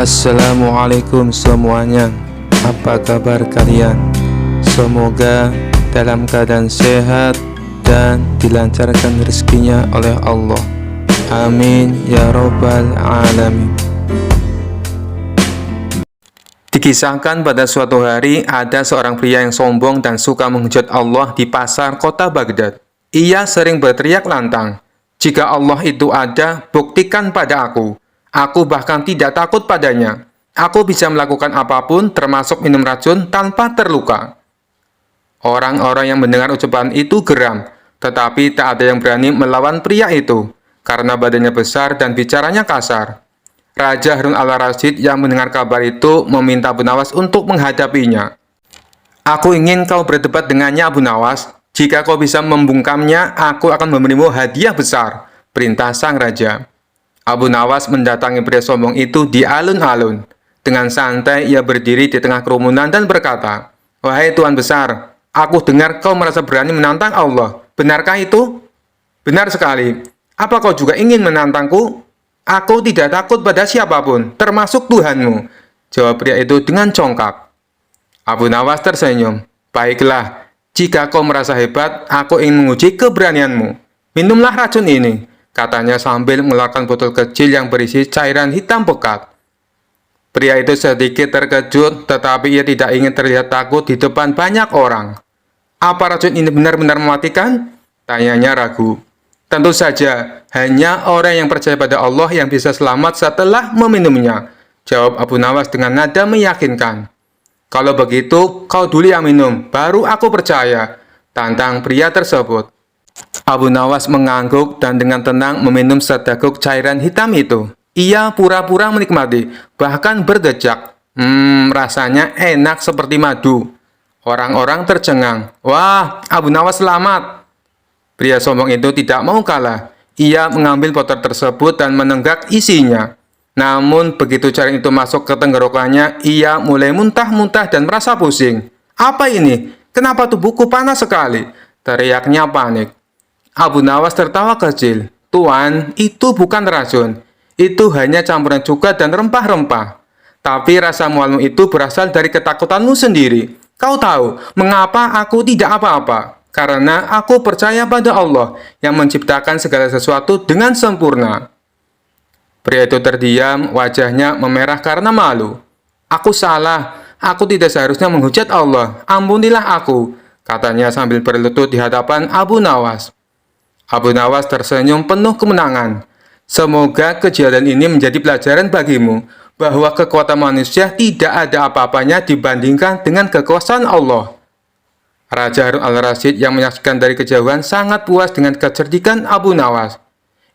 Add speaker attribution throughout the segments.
Speaker 1: Assalamualaikum semuanya. Apa kabar kalian? Semoga dalam keadaan sehat dan dilancarkan rezekinya oleh Allah. Amin ya robbal alamin. Dikisahkan pada suatu hari ada seorang pria yang sombong dan suka menghujat Allah di pasar kota Baghdad. Ia sering berteriak lantang, "Jika Allah itu ada, buktikan pada aku. Aku bahkan tidak takut padanya. Aku bisa melakukan apapun, termasuk minum racun, tanpa terluka." Orang-orang yang mendengar ucapan itu geram, tetapi tak ada yang berani melawan pria itu, karena badannya besar dan bicaranya kasar. Raja Harun al-Rasyid yang mendengar kabar itu meminta Abu Nawas untuk menghadapinya. "Aku ingin kau berdebat dengannya, Abu Nawas. Jika kau bisa membungkamnya, aku akan memberimu hadiah besar," perintah sang raja. Abu Nawas mendatangi pria sombong itu di alun-alun. Dengan santai ia berdiri di tengah kerumunan dan berkata, "Wahai Tuan Besar, aku dengar kau merasa berani menantang Allah. Benarkah itu?" "Benar sekali. Apa kau juga ingin menantangku?" "Aku tidak takut pada siapapun, termasuk Tuhanmu," jawab pria itu dengan congkak. Abu Nawas tersenyum. "Baiklah, jika kau merasa hebat, aku ingin menguji keberanianmu. Minumlah racun ini," katanya sambil mengeluarkan botol kecil yang berisi cairan hitam pekat. Pria itu sedikit terkejut, tetapi ia tidak ingin terlihat takut di depan banyak orang. "Apa racun ini benar-benar mematikan?" tanyanya ragu. "Tentu saja, hanya orang yang percaya pada Allah yang bisa selamat setelah meminumnya," jawab Abu Nawas dengan nada meyakinkan. "Kalau begitu, kau dulu yang minum, baru aku percaya," tantang pria tersebut. Abu Nawas mengangguk dan dengan tenang meminum seteguk cairan hitam itu. Ia pura-pura menikmati, bahkan berdecak. Rasanya enak seperti madu. Orang-orang tercengang. "Wah, Abu Nawas selamat!" Pria sombong itu tidak mau kalah. Ia mengambil botol tersebut dan menenggak isinya. Namun, begitu cairan itu masuk ke tenggorokannya, ia mulai muntah-muntah dan merasa pusing. "Apa ini? Kenapa tubuhku panas sekali?" teriaknya panik. Abu Nawas tertawa kecil. "Tuan, itu bukan racun. Itu hanya campuran cuka dan rempah-rempah. Tapi rasa mualmu itu berasal dari ketakutanmu sendiri. Kau tahu mengapa aku tidak apa-apa? Karena aku percaya pada Allah yang menciptakan segala sesuatu dengan sempurna." Pria itu terdiam, wajahnya memerah karena malu. "Aku salah, aku tidak seharusnya menghujat Allah. Ampunilah aku," katanya sambil berlutut di hadapan Abu Nawas. Abu Nawas tersenyum penuh kemenangan. "Semoga kejadian ini menjadi pelajaran bagimu, bahwa kekuatan manusia tidak ada apa-apanya dibandingkan dengan kekuasaan Allah." Raja Harun al-Rasyid yang menyaksikan dari kejauhan sangat puas dengan kecerdikan Abu Nawas.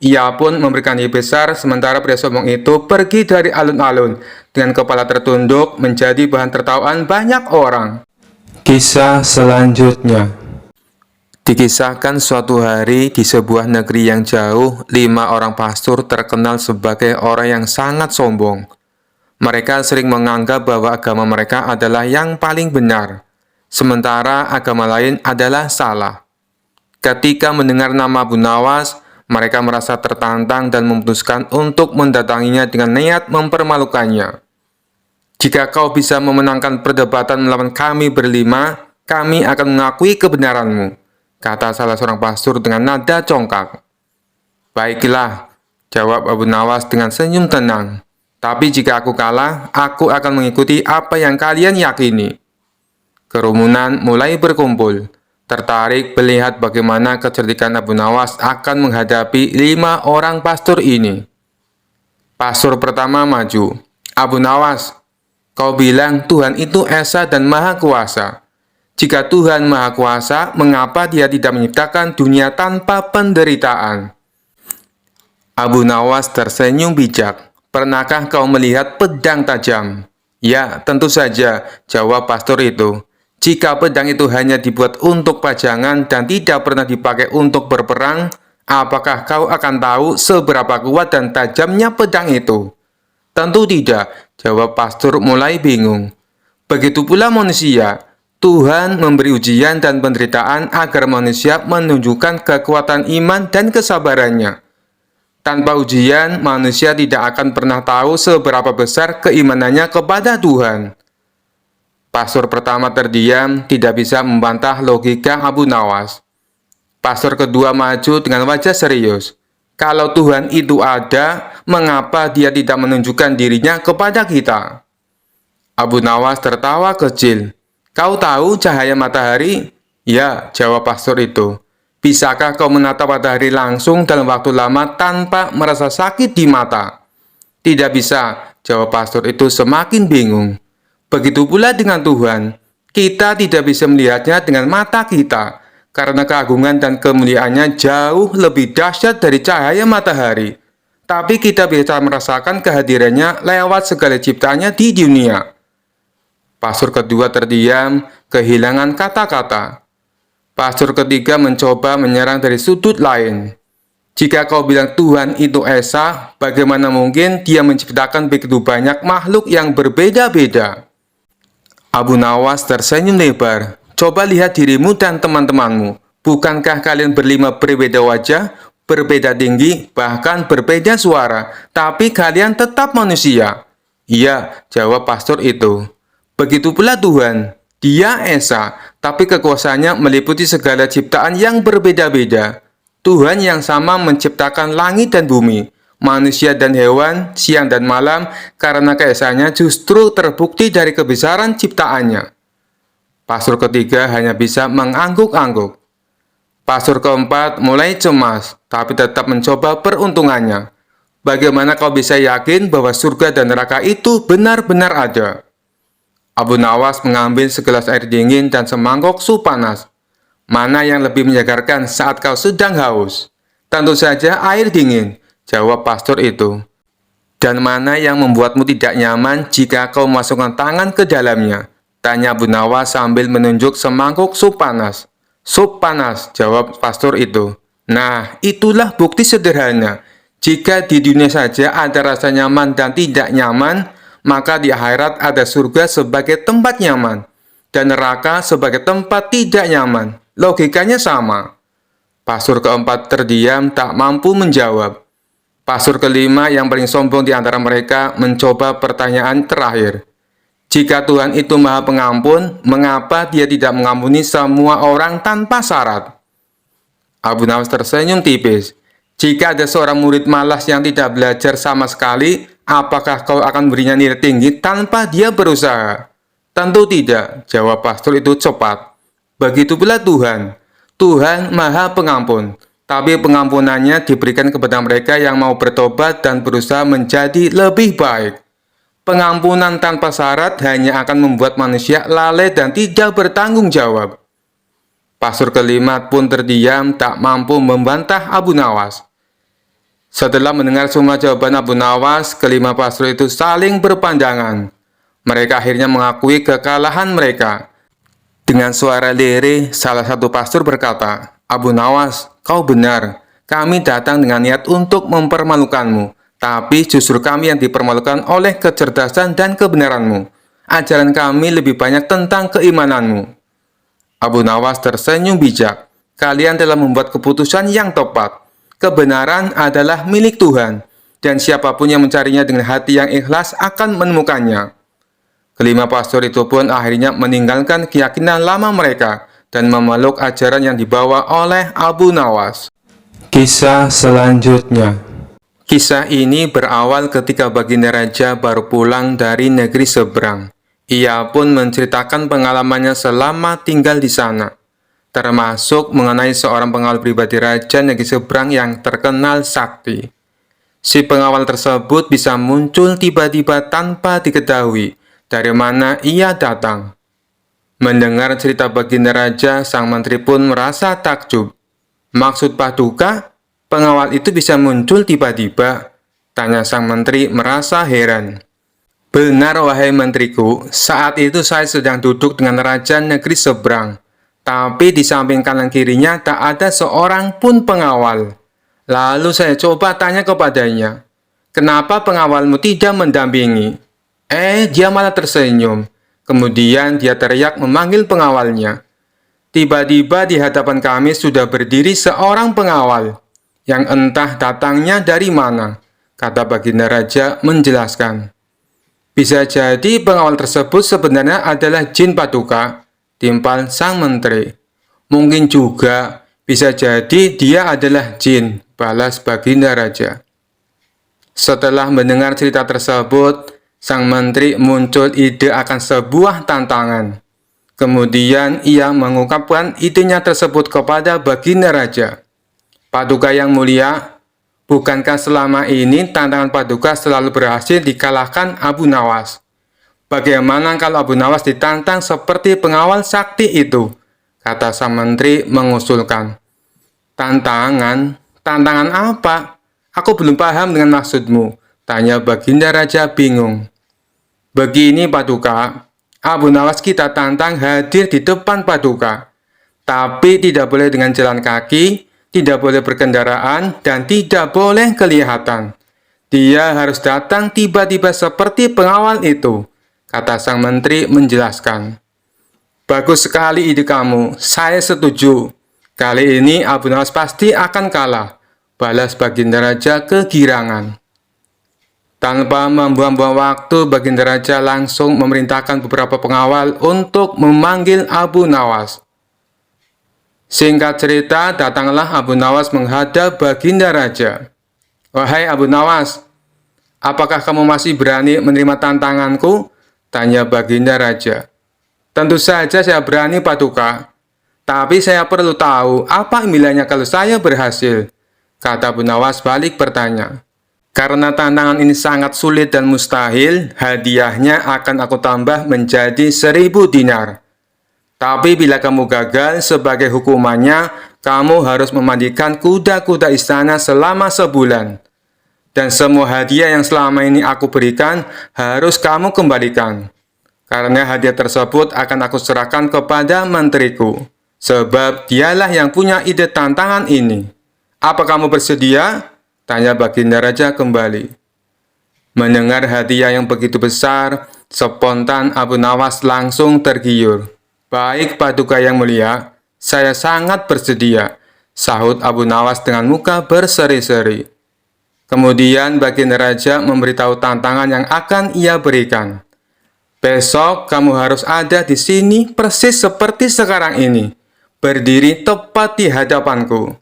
Speaker 1: Ia pun memberikan hadiah besar, sementara pria sombong itu pergi dari alun-alun dengan kepala tertunduk menjadi bahan tertawaan banyak orang. Kisah selanjutnya. Dikisahkan suatu hari di sebuah negeri yang jauh, 5 orang pastor terkenal sebagai orang yang sangat sombong. Mereka sering menganggap bahwa agama mereka adalah yang paling benar, sementara agama lain adalah salah. Ketika mendengar nama Abu Nawas, mereka merasa tertantang dan memutuskan untuk mendatanginya dengan niat mempermalukannya. "Jika kau bisa memenangkan perdebatan melawan kami berlima, kami akan mengakui kebenaranmu," kata salah seorang pastor dengan nada congkak. "Baiklah," jawab Abu Nawas dengan senyum tenang. "Tapi jika aku kalah, aku akan mengikuti apa yang kalian yakini." Kerumunan mulai berkumpul, tertarik melihat bagaimana kecerdikan Abu Nawas akan menghadapi 5 orang pastor ini. Pastor pertama maju. "Abu Nawas, kau bilang Tuhan itu Esa dan Maha Kuasa. Jika Tuhan Maha Kuasa, mengapa Dia tidak menciptakan dunia tanpa penderitaan?" Abu Nawas tersenyum bijak. "Pernahkah kau melihat pedang tajam?" "Ya, tentu saja," jawab pastor itu. "Jika pedang itu hanya dibuat untuk pajangan dan tidak pernah dipakai untuk berperang, apakah kau akan tahu seberapa kuat dan tajamnya pedang itu?" "Tentu tidak," jawab pastor mulai bingung. "Begitu pula manusia. Tuhan memberi ujian dan penderitaan agar manusia menunjukkan kekuatan iman dan kesabarannya. Tanpa ujian, manusia tidak akan pernah tahu seberapa besar keimanannya kepada Tuhan. Pastor pertama terdiam, tidak bisa membantah logika Abu Nawas. Pastor kedua maju dengan wajah serius. Kalau Tuhan itu ada, mengapa dia tidak menunjukkan dirinya kepada kita? Abu Nawas tertawa kecil. Kau tahu cahaya matahari? Ya, jawab pastor itu. Bisakah kau menatap matahari langsung dalam waktu lama tanpa merasa sakit di mata? Tidak bisa, jawab pastor itu semakin bingung. Begitu pula dengan Tuhan. Kita tidak bisa melihatnya dengan mata kita, karena keagungan dan kemuliaannya jauh lebih dahsyat dari cahaya matahari. Tapi kita bisa merasakan kehadirannya lewat segala ciptaannya di dunia. Pastor kedua terdiam, kehilangan kata-kata. Pastor ketiga mencoba menyerang dari sudut lain. Jika kau bilang Tuhan itu esa, bagaimana mungkin dia menciptakan begitu banyak makhluk yang berbeda-beda? Abu Nawas tersenyum lebar. Coba lihat dirimu dan teman-temanmu. Bukankah kalian berlima berbeda wajah, berbeda tinggi, bahkan berbeda suara, tapi kalian tetap manusia? Iya, jawab pastor itu. Begitu pula Tuhan. Dia esa, tapi kekuasaannya meliputi segala ciptaan yang berbeda-beda. Tuhan yang sama menciptakan langit dan bumi, manusia dan hewan, siang dan malam, karena keesaannya justru terbukti dari kebesaran ciptaannya. Pastor ketiga hanya bisa mengangguk-angguk. Pastor keempat mulai cemas, tapi tetap mencoba peruntungannya. Bagaimana kau bisa yakin bahwa surga dan neraka itu benar-benar ada? Abu Nawas mengambil segelas air dingin dan semangkok sup panas. Mana yang lebih menyegarkan saat kau sedang haus? Tentu saja air dingin, jawab pastor itu. Dan mana yang membuatmu tidak nyaman jika kau memasukkan tangan ke dalamnya? Tanya Abu Nawas sambil menunjuk semangkuk sup panas. Sup panas, jawab pastor itu. Nah, itulah bukti sederhana. Jika di dunia saja ada rasa nyaman dan tidak nyaman, maka di akhirat ada surga sebagai tempat nyaman, dan neraka sebagai tempat tidak nyaman. Logikanya sama. Pastor keempat terdiam, tak mampu menjawab. Pastor kelima yang paling sombong di antara mereka mencoba pertanyaan terakhir. Jika Tuhan itu Maha Pengampun, mengapa Dia tidak mengampuni semua orang tanpa syarat? Abu Nawas tersenyum tipis. Jika ada seorang murid malas yang tidak belajar sama sekali, apakah kau akan berinya nilai tinggi tanpa dia berusaha? Tentu tidak, jawab pastor itu cepat. Begitu pula Tuhan. Tuhan Maha Pengampun, tapi pengampunannya diberikan kepada mereka yang mau bertobat dan berusaha menjadi lebih baik. Pengampunan tanpa syarat hanya akan membuat manusia lalai dan tidak bertanggung jawab. Pastor kelima pun terdiam, tak mampu membantah Abu Nawas. Setelah mendengar semua jawaban Abu Nawas, kelima pastor itu saling berpandangan. Mereka akhirnya mengakui kekalahan mereka. Dengan suara lirih, salah satu pastor berkata, Abu Nawas, kau benar. Kami datang dengan niat untuk mempermalukanmu, tapi justru kami yang dipermalukan oleh kecerdasan dan kebenaranmu. Ajaran kami lebih banyak tentang keimananmu. Abu Nawas tersenyum bijak. Kalian telah membuat keputusan yang tepat. Kebenaran adalah milik Tuhan, dan siapapun yang mencarinya dengan hati yang ikhlas akan menemukannya. Kelima pastor itu pun akhirnya meninggalkan keyakinan lama mereka dan memeluk ajaran yang dibawa oleh Abu Nawas. Kisah selanjutnya. Kisah ini berawal ketika baginda raja baru pulang dari negeri seberang. Ia pun menceritakan pengalamannya selama tinggal di sana, termasuk mengenai seorang pengawal pribadi raja negeri seberang yang terkenal sakti. Si pengawal tersebut bisa muncul tiba-tiba tanpa diketahui dari mana ia datang. Mendengar cerita baginda raja, sang menteri pun merasa takjub. Maksud Paduka, pengawal itu bisa muncul tiba-tiba? Tanya sang menteri merasa heran. Benar wahai menteriku, saat itu saya sedang duduk dengan raja negeri seberang. Tapi di samping kanan kirinya tak ada seorang pun pengawal. Lalu saya coba tanya kepadanya, kenapa pengawalmu tidak mendampingi? Dia malah tersenyum. Kemudian dia teriak memanggil pengawalnya. Tiba-tiba di hadapan kami sudah berdiri seorang pengawal. yang entah datangnya dari mana, kata Baginda Raja menjelaskan. Bisa jadi pengawal tersebut sebenarnya adalah jin paduka, timpal sang menteri. Mungkin juga bisa jadi dia adalah jin, balas Baginda Raja. Setelah mendengar cerita tersebut, sang menteri muncul ide akan sebuah tantangan. Kemudian ia mengungkapkan idenya tersebut kepada Baginda Raja. Paduka yang mulia, bukankah selama ini tantangan Paduka selalu berhasil dikalahkan Abu Nawas? Bagaimana kalau Abu Nawas ditantang seperti pengawal sakti itu? Kata sang menteri mengusulkan. Tantangan? Tantangan apa? Aku belum paham dengan maksudmu, tanya Baginda Raja bingung. Begini Paduka, Abu Nawas kita tantang hadir di depan Paduka, tapi tidak boleh dengan jalan kaki, tidak boleh berkendaraan, dan tidak boleh kelihatan. Dia harus datang tiba-tiba seperti pengawal itu, kata sang menteri menjelaskan. Bagus sekali ide kamu, saya setuju. Kali ini Abu Nawas pasti akan kalah, balas Baginda Raja kegirangan. Tanpa membuang-buang waktu, Baginda Raja langsung memerintahkan beberapa pengawal untuk memanggil Abu Nawas. Singkat cerita, datanglah Abu Nawas menghadap Baginda Raja. Wahai Abu Nawas, apakah kamu masih berani menerima tantanganku? Tanya Baginda Raja. Tentu saja saya berani Paduka, tapi saya perlu tahu apa impiannya kalau saya berhasil, kata Abu Nawas balik bertanya. Karena tantangan ini sangat sulit dan mustahil, hadiahnya akan aku tambah menjadi 1000 dinar. Tapi bila kamu gagal, sebagai hukumannya, kamu harus memandikan kuda-kuda istana selama sebulan. Dan semua hadiah yang selama ini aku berikan, harus kamu kembalikan. Karena hadiah tersebut akan aku serahkan kepada menteriku. Sebab dialah yang punya ide tantangan ini. Apa kamu bersedia? Tanya Baginda Raja kembali. Mendengar hadiah yang begitu besar, spontan Abu Nawas langsung tergiur. Baik Paduka yang mulia, saya sangat bersedia, sahut Abu Nawas dengan muka berseri-seri. Kemudian Baginda Raja memberitahu tantangan yang akan ia berikan. Besok kamu harus ada di sini persis seperti sekarang ini, berdiri tepat di hadapanku.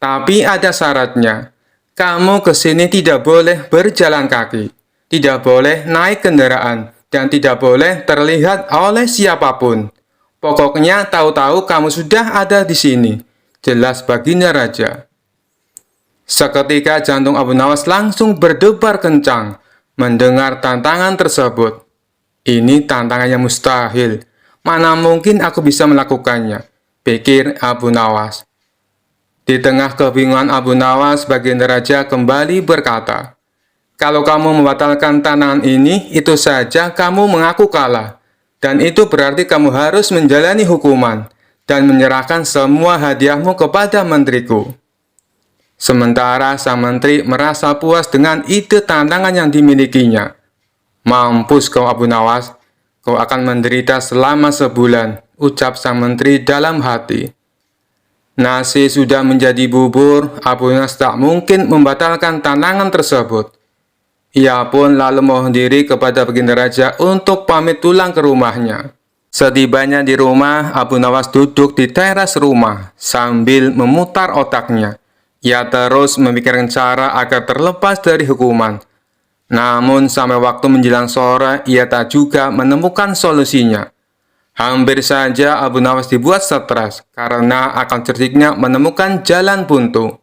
Speaker 1: Tapi ada syaratnya, kamu ke sini tidak boleh berjalan kaki, tidak boleh naik kendaraan, dan tidak boleh terlihat oleh siapapun. Pokoknya tahu-tahu kamu sudah ada di sini, jelas Baginda Raja. Seketika jantung Abu Nawas langsung berdebar kencang mendengar tantangan tersebut. Ini tantangan yang mustahil, mana mungkin aku bisa melakukannya, pikir Abu Nawas. Di tengah kebingungan Abu Nawas, Baginda Raja kembali berkata, kalau kamu membatalkan tantangan ini, itu saja kamu mengaku kalah. Dan itu berarti kamu harus menjalani hukuman dan menyerahkan semua hadiahmu kepada menteriku. Sementara sang menteri merasa puas dengan ide tantangan yang dimilikinya. Mampus kau Abu Nawas, kau akan menderita selama sebulan, ucap sang menteri dalam hati. Nasi sudah menjadi bubur, Abu Nawas tak mungkin membatalkan tantangan tersebut. Ia pun lalu mohon diri kepada Baginda Raja untuk pamit pulang ke rumahnya. Setibanya di rumah, Abu Nawas duduk di teras rumah sambil memutar otaknya. Ia terus memikirkan cara agar terlepas dari hukuman. Namun sampai waktu menjelang sore, ia tak juga menemukan solusinya. Hampir saja Abu Nawas dibuat stres karena akan cerdiknya menemukan jalan buntu.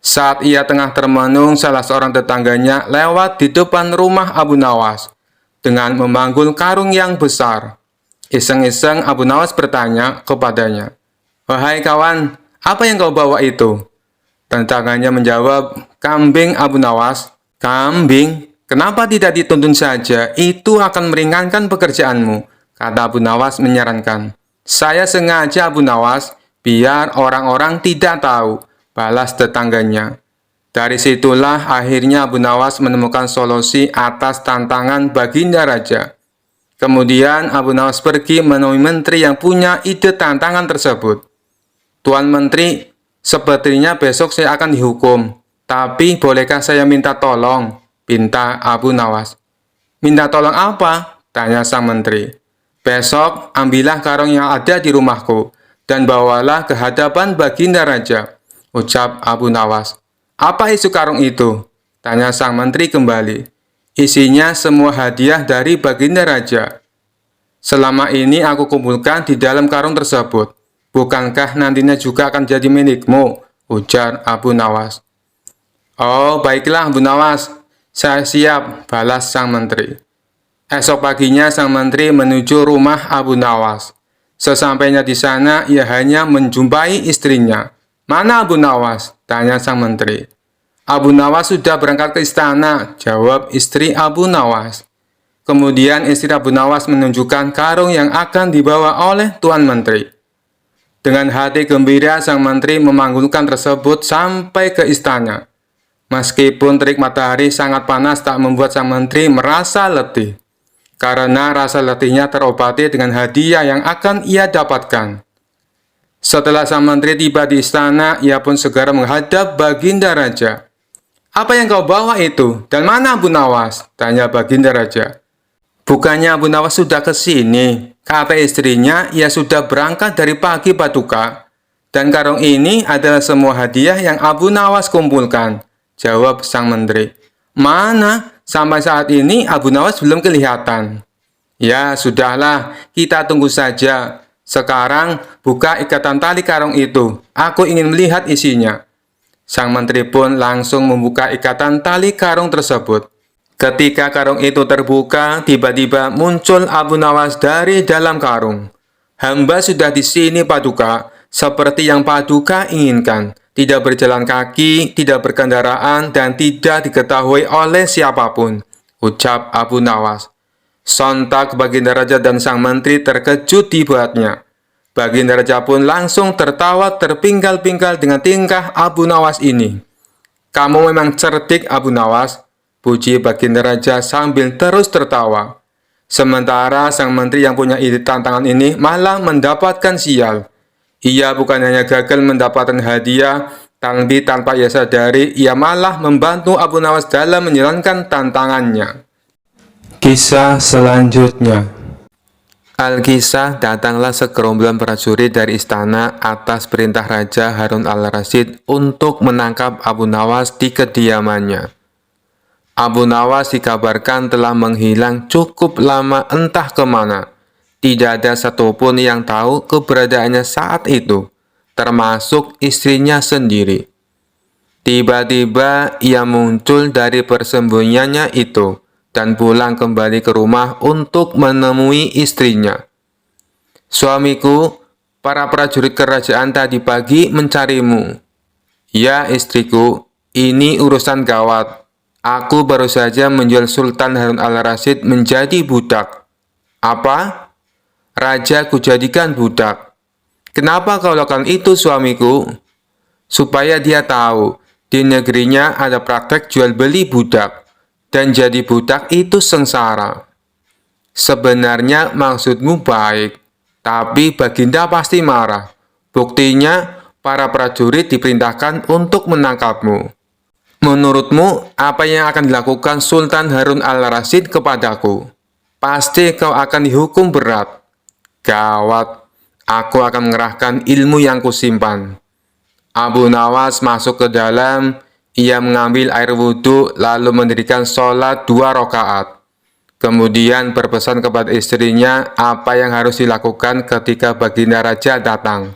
Speaker 1: Saat ia tengah termenung, salah seorang tetangganya lewat di depan rumah Abu Nawas dengan memanggul karung yang besar. Iseng-iseng Abu Nawas bertanya kepadanya, "Wahai kawan, apa yang kau bawa itu?" Tetangganya menjawab, "Kambing Abu Nawas." "Kambing? Kenapa tidak dituntun saja? Itu akan meringankan pekerjaanmu," kata Abu Nawas menyarankan. "Saya sengaja Abu Nawas, biar orang-orang tidak tahu," balas tetangganya. Dari situlah akhirnya Abu Nawas menemukan solusi atas tantangan Baginda Raja. Kemudian Abu Nawas pergi menemui menteri yang punya ide tantangan tersebut. "Tuan Menteri, Sepertinya besok saya akan dihukum. Tapi bolehkah saya minta tolong? Pinta Abu Nawas. Minta tolong apa? Tanya sang menteri. Besok ambillah karung yang ada di rumahku dan bawalah ke hadapan Baginda Raja. Ucap Abu Nawas. Apa isi karung itu? Tanya sang menteri kembali. Isinya semua hadiah dari Baginda Raja. Selama ini aku kumpulkan di dalam karung tersebut. Bukankah nantinya juga akan jadi milikmu? Ujar Abu Nawas. Oh, baiklah Abu Nawas. Saya siap, balas sang menteri. Esok paginya sang menteri menuju rumah Abu Nawas. Sesampainya di sana, ia hanya menjumpai istrinya. Mana Abu Nawas? Tanya sang menteri. Abu Nawas sudah berangkat ke istana, jawab istri Abu Nawas. Kemudian istri Abu Nawas menunjukkan karung yang akan dibawa oleh Tuan Menteri. Dengan hati gembira, sang menteri memanggulkan tersebut sampai ke istana. Meskipun terik matahari sangat panas tak membuat sang menteri merasa letih. Karena rasa letihnya terobati dengan hadiah yang akan ia dapatkan. Setelah sang menteri tiba di istana, ia pun segera menghadap Baginda Raja. Apa yang kau bawa itu? Dan mana Abu Nawas? Tanya Baginda Raja. Bukannya Abu Nawas sudah ke sini? Kata istrinya, ia sudah berangkat dari pagi Paduka. Dan karung ini adalah semua hadiah yang Abu Nawas kumpulkan. Jawab sang menteri. Mana? Sampai saat ini Abu Nawas belum kelihatan. Ya, sudahlah, kita tunggu saja. Sekarang, buka ikatan tali karung itu. Aku ingin melihat isinya. Sang menteri pun langsung membuka ikatan tali karung tersebut. Ketika karung itu terbuka, tiba-tiba muncul Abu Nawas dari dalam karung. Hamba sudah di sini Paduka, seperti yang Paduka inginkan. Tidak berjalan kaki, tidak berkendaraan, dan tidak diketahui oleh siapapun. Ucap Abu Nawas. Sontak Baginda Raja dan sang menteri terkejut dibuatnya. Baginda Raja pun langsung tertawa terpinggal-pinggal dengan tingkah Abu Nawas ini. Kamu memang cerdik Abu Nawas, puji Baginda Raja sambil terus tertawa. Sementara sang menteri yang punya ide tantangan ini malah mendapatkan sial. Ia bukan hanya gagal mendapatkan hadiah, tapi tanpa ia sadari, ia malah membantu Abu Nawas dalam menjalankan tantangannya. Kisah selanjutnya. Al-Kisah, datanglah segerombolan prajurit dari istana atas perintah Raja Harun al-Rasyid untuk menangkap Abu Nawas di kediamannya. Abu Nawas dikabarkan telah menghilang cukup lama entah kemana. Tidak ada satupun yang tahu keberadaannya saat itu, termasuk istrinya sendiri. Tiba-tiba ia muncul dari persembunyiannya itu dan pulang kembali ke rumah untuk menemui istrinya. Suamiku, para prajurit kerajaan tadi pagi mencarimu. Ya istriku, ini urusan gawat. Aku baru saja menjual Sultan Harun al-Rasyid menjadi budak. Apa? Raja kujadikan budak. Kenapa kau lakukan itu suamiku? Supaya dia tahu, di negerinya ada praktek jual beli budak. Dan jadi budak itu sengsara. Sebenarnya maksudmu baik, tapi Baginda pasti marah. Buktinya, para prajurit diperintahkan untuk menangkapmu. Menurutmu, apa yang akan dilakukan Sultan Harun al-Rasyid kepadaku? Pasti kau akan dihukum berat. Gawat, aku akan mengerahkan ilmu yang kusimpan. Abu Nawas masuk ke dalam, ia mengambil air wudhu lalu mendirikan sholat 2 rakaat. Kemudian berpesan kepada istrinya apa yang harus dilakukan ketika Baginda Raja datang.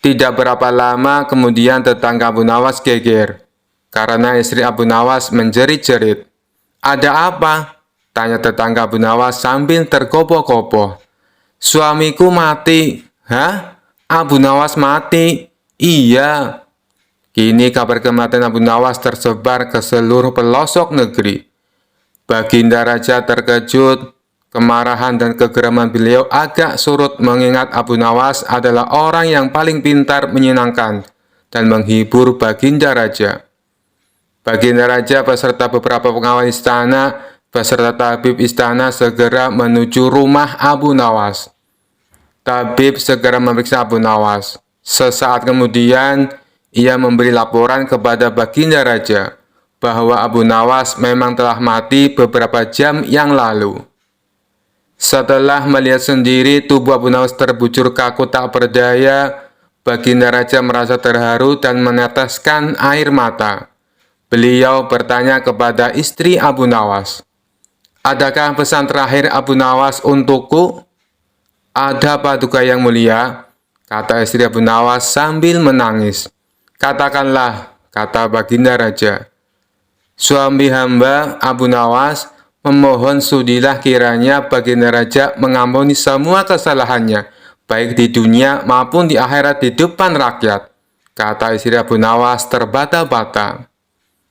Speaker 1: Tidak berapa lama kemudian tetangga Abu Nawas geger, karena istri Abu Nawas menjerit-jerit. Ada apa? Tanya tetangga Abu Nawas sambil tergopoh-gopoh. Suamiku mati. Hah? Abu Nawas mati? Iya. Kini kabar kematian Abu Nawas tersebar ke seluruh pelosok negeri. Baginda Raja terkejut, kemarahan dan kegeraman beliau agak surut mengingat Abu Nawas adalah orang yang paling pintar menyenangkan dan menghibur Baginda Raja. Baginda Raja beserta beberapa pengawal istana beserta tabib istana segera menuju rumah Abu Nawas. Tabib segera memeriksa Abu Nawas. Sesaat kemudian, Ia memberi laporan kepada Baginda Raja bahwa Abu Nawas memang telah mati beberapa jam yang lalu. Setelah melihat sendiri tubuh Abu Nawas terbujur kaku tak berdaya, Baginda Raja merasa terharu dan meneteskan air mata. Beliau bertanya kepada istri Abu Nawas, "Adakah pesan terakhir Abu Nawas untukku?" "Ada paduka yang mulia," kata istri Abu Nawas sambil menangis. "Katakanlah," kata Baginda Raja. "Suami hamba Abu Nawas memohon sudilah kiranya Baginda Raja mengampuni semua kesalahannya, baik di dunia maupun di akhirat di depan rakyat," kata istri Abu Nawas terbata-bata.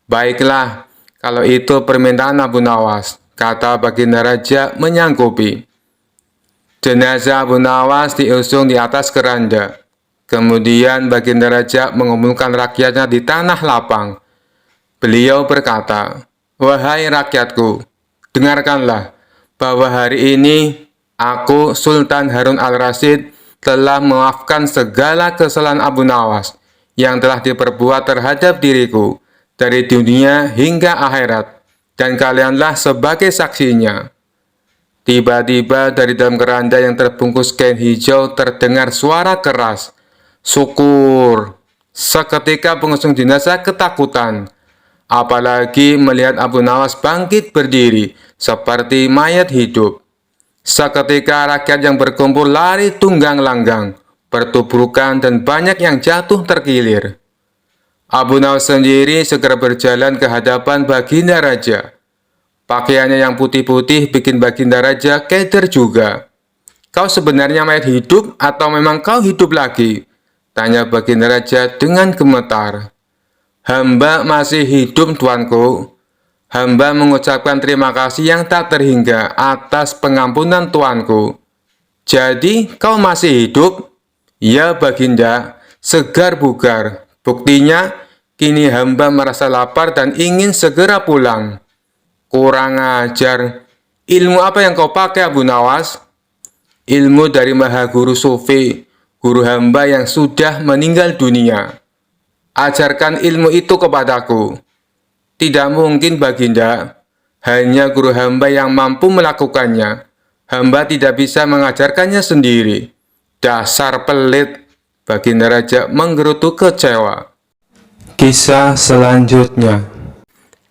Speaker 1: "Baiklah, kalau itu permintaan Abu Nawas," kata Baginda Raja menyanggupi. Jenazah Abu Nawas diusung di atas keranda. Kemudian Baginda Raja mengumpulkan rakyatnya di tanah lapang. Beliau berkata, "Wahai rakyatku, dengarkanlah bahwa hari ini aku, Sultan Harun al-Rasyid, telah memaafkan segala kesalahan Abu Nawas yang telah diperbuat terhadap diriku dari dunia hingga akhirat, dan kalianlah sebagai saksinya." Tiba-tiba dari dalam keranda yang terbungkus kain hijau terdengar suara keras, "Syukur!" Seketika pengusung jenazah ketakutan, apalagi melihat Abu Nawas bangkit berdiri seperti mayat hidup. Seketika rakyat yang berkumpul lari tunggang langgang, bertubrukan dan banyak yang jatuh terkilir. Abu Nawas sendiri segera berjalan ke hadapan Baginda Raja. Pakaiannya yang putih-putih bikin Baginda Raja keder juga. "Kau sebenarnya mayat hidup atau memang kau hidup lagi?" tanya Baginda Raja dengan gemetar. "Hamba masih hidup, tuanku. Hamba mengucapkan terima kasih yang tak terhingga atas pengampunan tuanku." "Jadi kau masih hidup?" "Ya Baginda, segar bugar. Buktinya, kini hamba merasa lapar dan ingin segera pulang." "Kurang ajar. Ilmu apa yang kau pakai, Abu Nawas?" "Ilmu dari Maha Guru Sufi, guru hamba yang sudah meninggal dunia. Ajarkan ilmu itu kepadaku." "Tidak mungkin, Baginda. Hanya guru hamba yang mampu melakukannya. Hamba tidak bisa mengajarkannya sendiri." "Dasar pelit," Baginda Raja menggerutu kecewa. Kisah selanjutnya.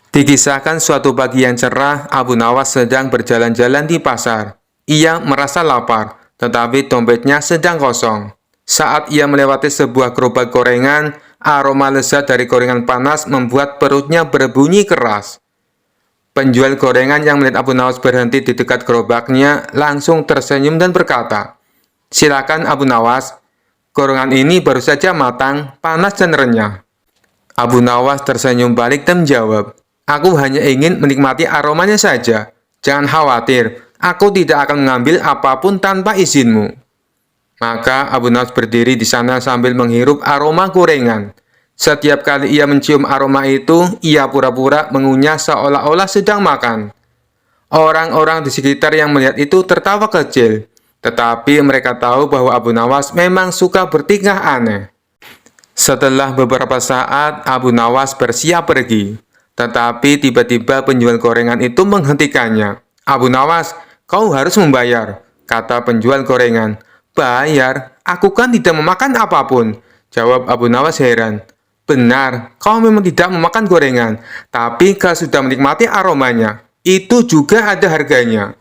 Speaker 1: Dikisahkan suatu pagi yang cerah, Abu Nawas sedang berjalan-jalan di pasar. Ia merasa lapar, tetapi dompetnya sedang kosong. Saat ia melewati sebuah gerobak gorengan, aroma lezat dari gorengan panas membuat perutnya berbunyi keras. Penjual gorengan yang melihat Abu Nawas berhenti di dekat gerobaknya langsung tersenyum dan berkata, "Silakan Abu Nawas, gorengan ini baru saja matang, panas dan renyah." Abu Nawas tersenyum balik dan menjawab, "Aku hanya ingin menikmati aromanya saja. Jangan khawatir, aku tidak akan mengambil apapun tanpa izinmu." Maka Abu Nawas berdiri di sana sambil menghirup aroma gorengan. Setiap kali ia mencium aroma itu, ia pura-pura mengunyah seolah-olah sedang makan. Orang-orang di sekitar yang melihat itu tertawa kecil, tetapi mereka tahu bahwa Abu Nawas memang suka bertingkah aneh. Setelah beberapa saat, Abu Nawas bersiap pergi. Tetapi tiba-tiba penjual gorengan itu menghentikannya. "Abu Nawas, kau harus membayar," kata penjual gorengan. "Bayar? Aku kan tidak memakan apapun," jawab Abu Nawas heran. "Benar, kau memang tidak memakan gorengan, tapi kau sudah menikmati aromanya. Itu juga ada harganya,"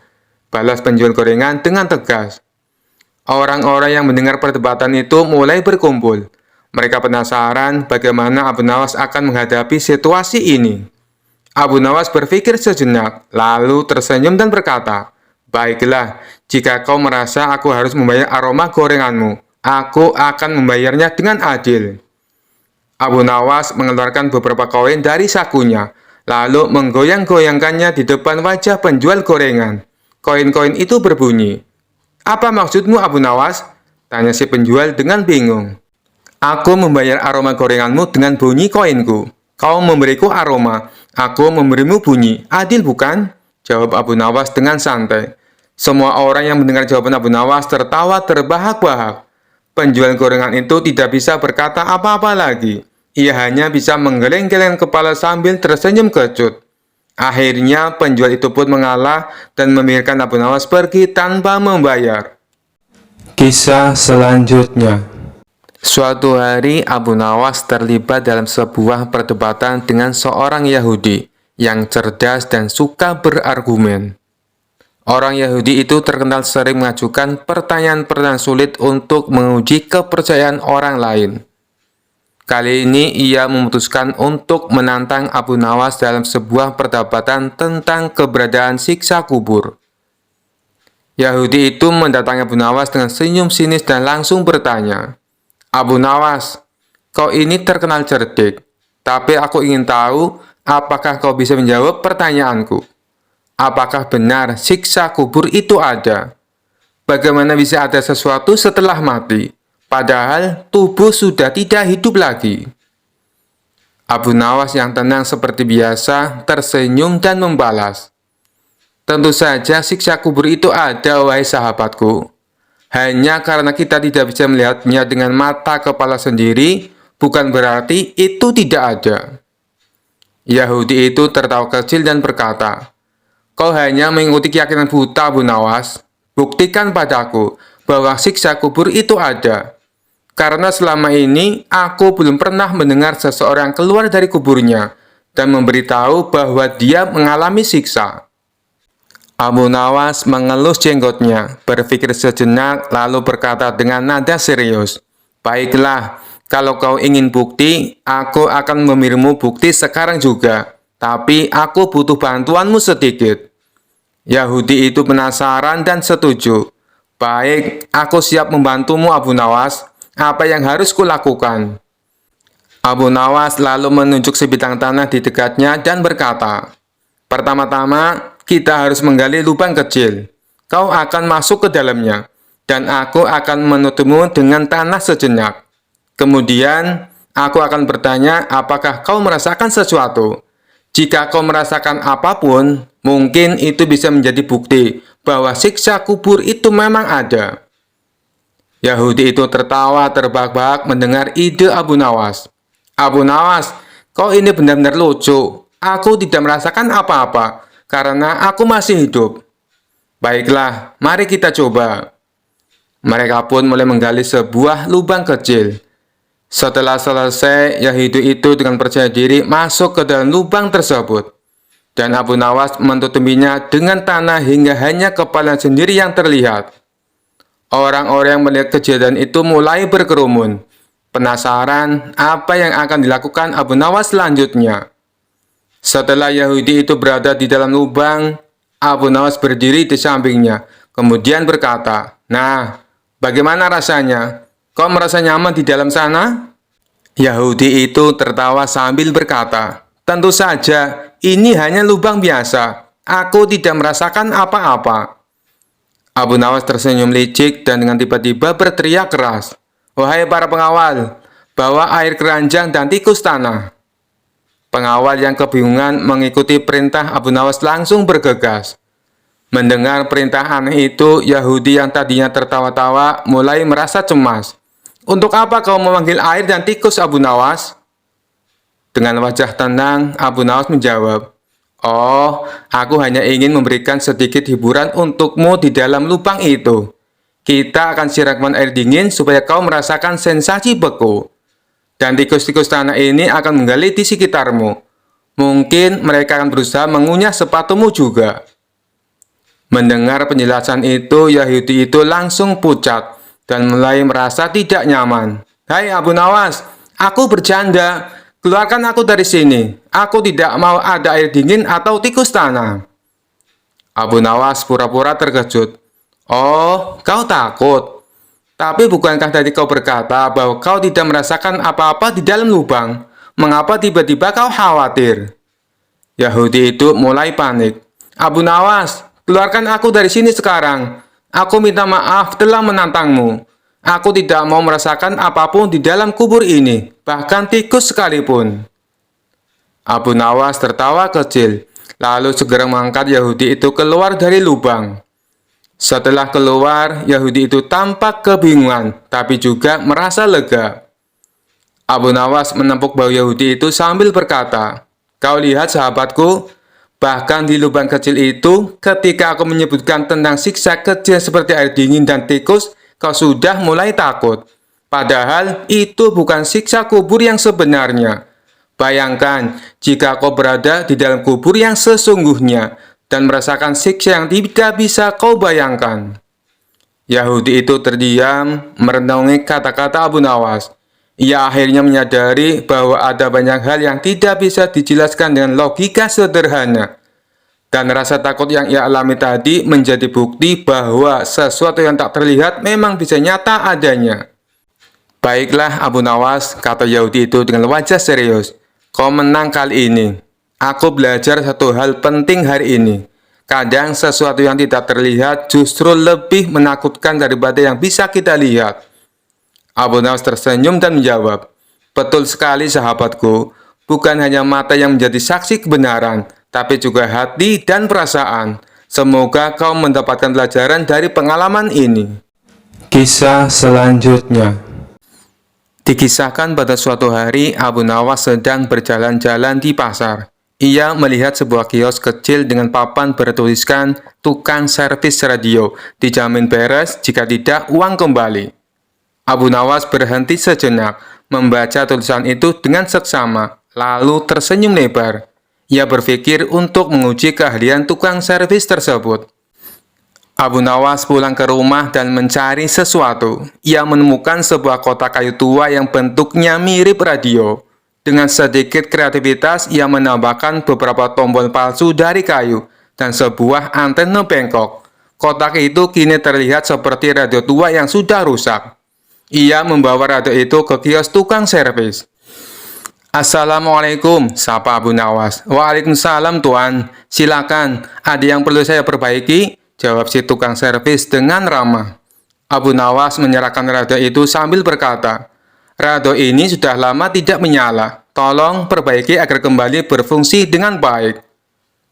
Speaker 1: balas penjual gorengan dengan tegas. Orang-orang yang mendengar perdebatan itu mulai berkumpul. Mereka penasaran bagaimana Abu Nawas akan menghadapi situasi ini. Abu Nawas berpikir sejenak, lalu tersenyum dan berkata, "Baiklah, jika kau merasa aku harus membayar aroma gorenganmu, aku akan membayarnya dengan adil." Abu Nawas mengeluarkan beberapa koin dari sakunya, lalu menggoyang-goyangkannya di depan wajah penjual gorengan. Koin-koin itu berbunyi. "Apa maksudmu, Abu Nawas?" tanya si penjual dengan bingung. "Aku membayar aroma gorenganmu dengan bunyi koinku. Kau memberiku aroma, aku memberimu bunyi. Adil bukan?" jawab Abu Nawas dengan santai. Semua orang yang mendengar jawaban Abu Nawas tertawa terbahak-bahak. Penjual gorengan itu tidak bisa berkata apa-apa lagi. Ia hanya bisa menggeleng-geleng kepala sambil tersenyum kecut. Akhirnya penjual itu pun mengalah dan membiarkan Abu Nawas pergi tanpa membayar. Kisah selanjutnya. Suatu hari Abu Nawas terlibat dalam sebuah perdebatan dengan seorang Yahudi yang cerdas dan suka berargumen. Orang Yahudi itu terkenal sering mengajukan pertanyaan-pertanyaan sulit untuk menguji kepercayaan orang lain. Kali ini ia memutuskan untuk menantang Abu Nawas dalam sebuah perdebatan tentang keberadaan siksa kubur. Yahudi itu mendatangi Abu Nawas dengan senyum sinis dan langsung bertanya, "Abu Nawas, kau ini terkenal cerdik, tapi aku ingin tahu apakah kau bisa menjawab pertanyaanku. Apakah benar siksa kubur itu ada? Bagaimana bisa ada sesuatu setelah mati, padahal tubuh sudah tidak hidup lagi?" Abu Nawas yang tenang seperti biasa tersenyum dan membalas, "Tentu saja siksa kubur itu ada, wahai sahabatku. Hanya karena kita tidak bisa melihatnya dengan mata kepala sendiri, bukan berarti itu tidak ada." Yahudi itu tertawa kecil dan berkata, "Kau hanya mengikuti keyakinan buta, Abu Nawas. Buktikan padaku bahwa siksa kubur itu ada. Karena selama ini aku belum pernah mendengar seseorang keluar dari kuburnya dan memberitahu bahwa dia mengalami siksa." Abu Nawas mengelus jenggotnya, berpikir sejenak, lalu berkata dengan nada serius, "Baiklah, kalau kau ingin bukti, aku akan memberimu bukti sekarang juga. Tapi aku butuh bantuanmu sedikit." Yahudi itu penasaran dan setuju. "Baik, aku siap membantumu, Abu Nawas. Apa yang harus kulakukan?" Abu Nawas lalu menunjuk sebidang tanah di dekatnya dan berkata, "Pertama-tama, kita harus menggali lubang kecil. Kau akan masuk ke dalamnya, dan aku akan menutupmu dengan tanah sejenak. Kemudian, aku akan bertanya apakah kau merasakan sesuatu. Jika kau merasakan apapun, mungkin itu bisa menjadi bukti bahwa siksa kubur itu memang ada." Yahudi itu tertawa terbahak-bahak mendengar ide Abu Nawas. "Abu Nawas, kau ini benar-benar lucu. Aku tidak merasakan apa-apa karena aku masih hidup. Baiklah, mari kita coba." Mereka pun mulai menggali sebuah lubang kecil. Setelah selesai, Yahudi itu dengan percaya diri masuk ke dalam lubang tersebut. Dan Abu Nawas menutupinya dengan tanah hingga hanya kepala sendiri yang terlihat. Orang-orang yang melihat kejadian itu mulai berkerumun, penasaran apa yang akan dilakukan Abu Nawas selanjutnya. Setelah Yahudi itu berada di dalam lubang, Abu Nawas berdiri di sampingnya, kemudian berkata, "Nah, bagaimana rasanya? Kau merasa nyaman di dalam sana?" Yahudi itu tertawa sambil berkata, "Tentu saja, ini hanya lubang biasa. Aku tidak merasakan apa-apa." Abu Nawas tersenyum licik dan dengan tiba-tiba berteriak keras, "Wahai para pengawal, bawa air keranjang dan tikus tanah." Pengawal yang kebingungan mengikuti perintah Abu Nawas langsung bergegas. Mendengar perintah aneh itu, Yahudi yang tadinya tertawa-tawa mulai merasa cemas. "Untuk apa kau memanggil air dan tikus, Abu Nawas?" Dengan wajah tenang, Abu Nawas menjawab, "Oh, aku hanya ingin memberikan sedikit hiburan untukmu di dalam lubang itu. Kita akan siramkan air dingin supaya kau merasakan sensasi beku. Dan tikus-tikus tanah ini akan menggali di sekitarmu. Mungkin mereka akan berusaha mengunyah sepatumu juga." Mendengar penjelasan itu, Yahudi itu langsung pucat dan mulai merasa tidak nyaman. "Hai Abu Nawas, aku bercanda. Keluarkan aku dari sini. Aku tidak mau ada air dingin atau tikus tanah." Abu Nawas pura-pura terkejut. "Oh, kau takut? Tapi bukankah tadi kau berkata bahwa kau tidak merasakan apa-apa di dalam lubang? Mengapa tiba-tiba kau khawatir?" Yahudi itu mulai panik. "Abu Nawas, keluarkan aku dari sini sekarang. Aku minta maaf telah menantangmu. Aku tidak mau merasakan apapun di dalam kubur ini, bahkan tikus sekalipun." Abu Nawas tertawa kecil, lalu segera mengangkat Yahudi itu keluar dari lubang. Setelah keluar, Yahudi itu tampak kebingungan, tapi juga merasa lega. Abu Nawas menepuk bahu Yahudi itu sambil berkata, "Kau lihat sahabatku, bahkan di lubang kecil itu, ketika aku menyebutkan tentang siksa kecil seperti air dingin dan tikus, kau sudah mulai takut. Padahal itu bukan siksa kubur yang sebenarnya. Bayangkan jika kau berada di dalam kubur yang sesungguhnya dan merasakan siksa yang tidak bisa kau bayangkan." Yahudi itu terdiam, merenungi kata-kata Abu Nawas. Ia akhirnya menyadari bahwa ada banyak hal yang tidak bisa dijelaskan dengan logika sederhana. Dan rasa takut yang ia alami tadi menjadi bukti bahwa sesuatu yang tak terlihat memang bisa nyata adanya. "Baiklah Abu Nawas," kata Yahudi itu dengan wajah serius. "Kau menang kali ini. Aku belajar satu hal penting hari ini. Kadang sesuatu yang tidak terlihat justru lebih menakutkan daripada yang bisa kita lihat." Abu Nawas tersenyum dan menjawab, "Betul sekali sahabatku, bukan hanya mata yang menjadi saksi kebenaran, tapi juga hati dan perasaan. Semoga kau mendapatkan pelajaran dari pengalaman ini." Kisah selanjutnya. Dikisahkan pada suatu hari, Abu Nawas sedang berjalan-jalan di pasar. Ia melihat sebuah kios kecil dengan papan bertuliskan "Tukang servis radio, dijamin beres, jika tidak uang kembali." Abu Nawas berhenti sejenak, membaca tulisan itu dengan seksama, lalu tersenyum lebar. Ia berpikir untuk menguji keahlian tukang servis tersebut. Abu Nawas pulang ke rumah dan mencari sesuatu. Ia menemukan sebuah kotak kayu tua yang bentuknya mirip radio. Dengan sedikit kreativitas, ia menambahkan beberapa tombol palsu dari kayu dan sebuah antena bengkok. Kotak itu kini terlihat seperti radio tua yang sudah rusak. Ia membawa radio itu ke kios tukang servis. "Assalamualaikum," sapa Abu Nawas. "Waalaikumsalam Tuan, silakan, ada yang perlu saya perbaiki?" jawab si tukang servis dengan ramah. Abu Nawas menyerahkan radio itu sambil berkata, "Radio ini sudah lama tidak menyala, tolong perbaiki agar kembali berfungsi dengan baik."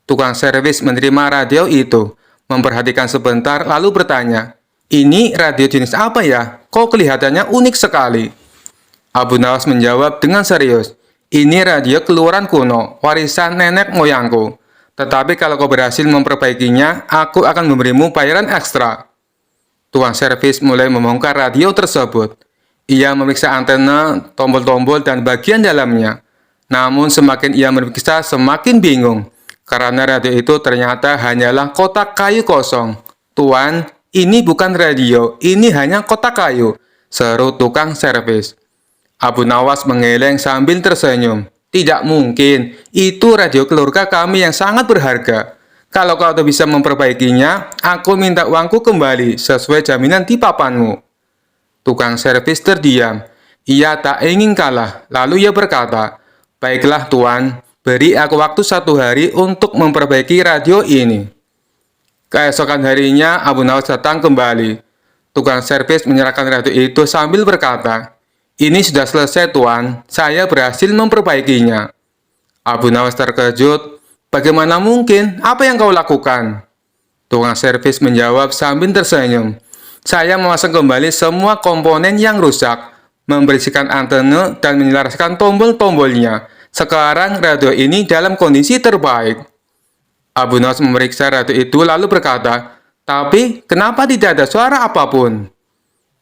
Speaker 1: Tukang servis menerima radio itu, memperhatikan sebentar lalu bertanya, "Ini radio jenis apa ya? Kok kelihatannya unik sekali?" Abu Nawas menjawab dengan serius, "Ini radio keluaran kuno, warisan nenek moyangku. Tetapi kalau kau berhasil memperbaikinya, aku akan memberimu bayaran ekstra." Tukang servis mulai membongkar radio tersebut. Ia memeriksa antena, tombol-tombol, dan bagian dalamnya. Namun semakin ia memeriksa, semakin bingung. Karena radio itu ternyata hanyalah kotak kayu kosong. "Tuan, ini bukan radio, ini hanya kotak kayu," seru tukang servis. Abu Nawas menggeleng sambil tersenyum. "Tidak mungkin, itu radio keluarga kami yang sangat berharga. Kalau kau bisa memperbaikinya, aku minta uangku kembali sesuai jaminan di papanmu." Tukang servis terdiam. Ia tak ingin kalah, lalu ia berkata, "Baiklah Tuan, beri aku waktu 1 hari untuk memperbaiki radio ini." Keesokan harinya, Abu Nawas datang kembali. Tukang servis menyerahkan radio itu sambil berkata, "Ini sudah selesai Tuan, saya berhasil memperbaikinya." Abu Nawas terkejut, "Bagaimana mungkin? Apa yang kau lakukan?" Tukang servis menjawab sambil tersenyum, "Saya memasang kembali semua komponen yang rusak, membersihkan antena dan menyelaraskan tombol-tombolnya. Sekarang radio ini dalam kondisi terbaik." Abu Nawas memeriksa radio itu lalu berkata, "Tapi kenapa tidak ada suara apapun?"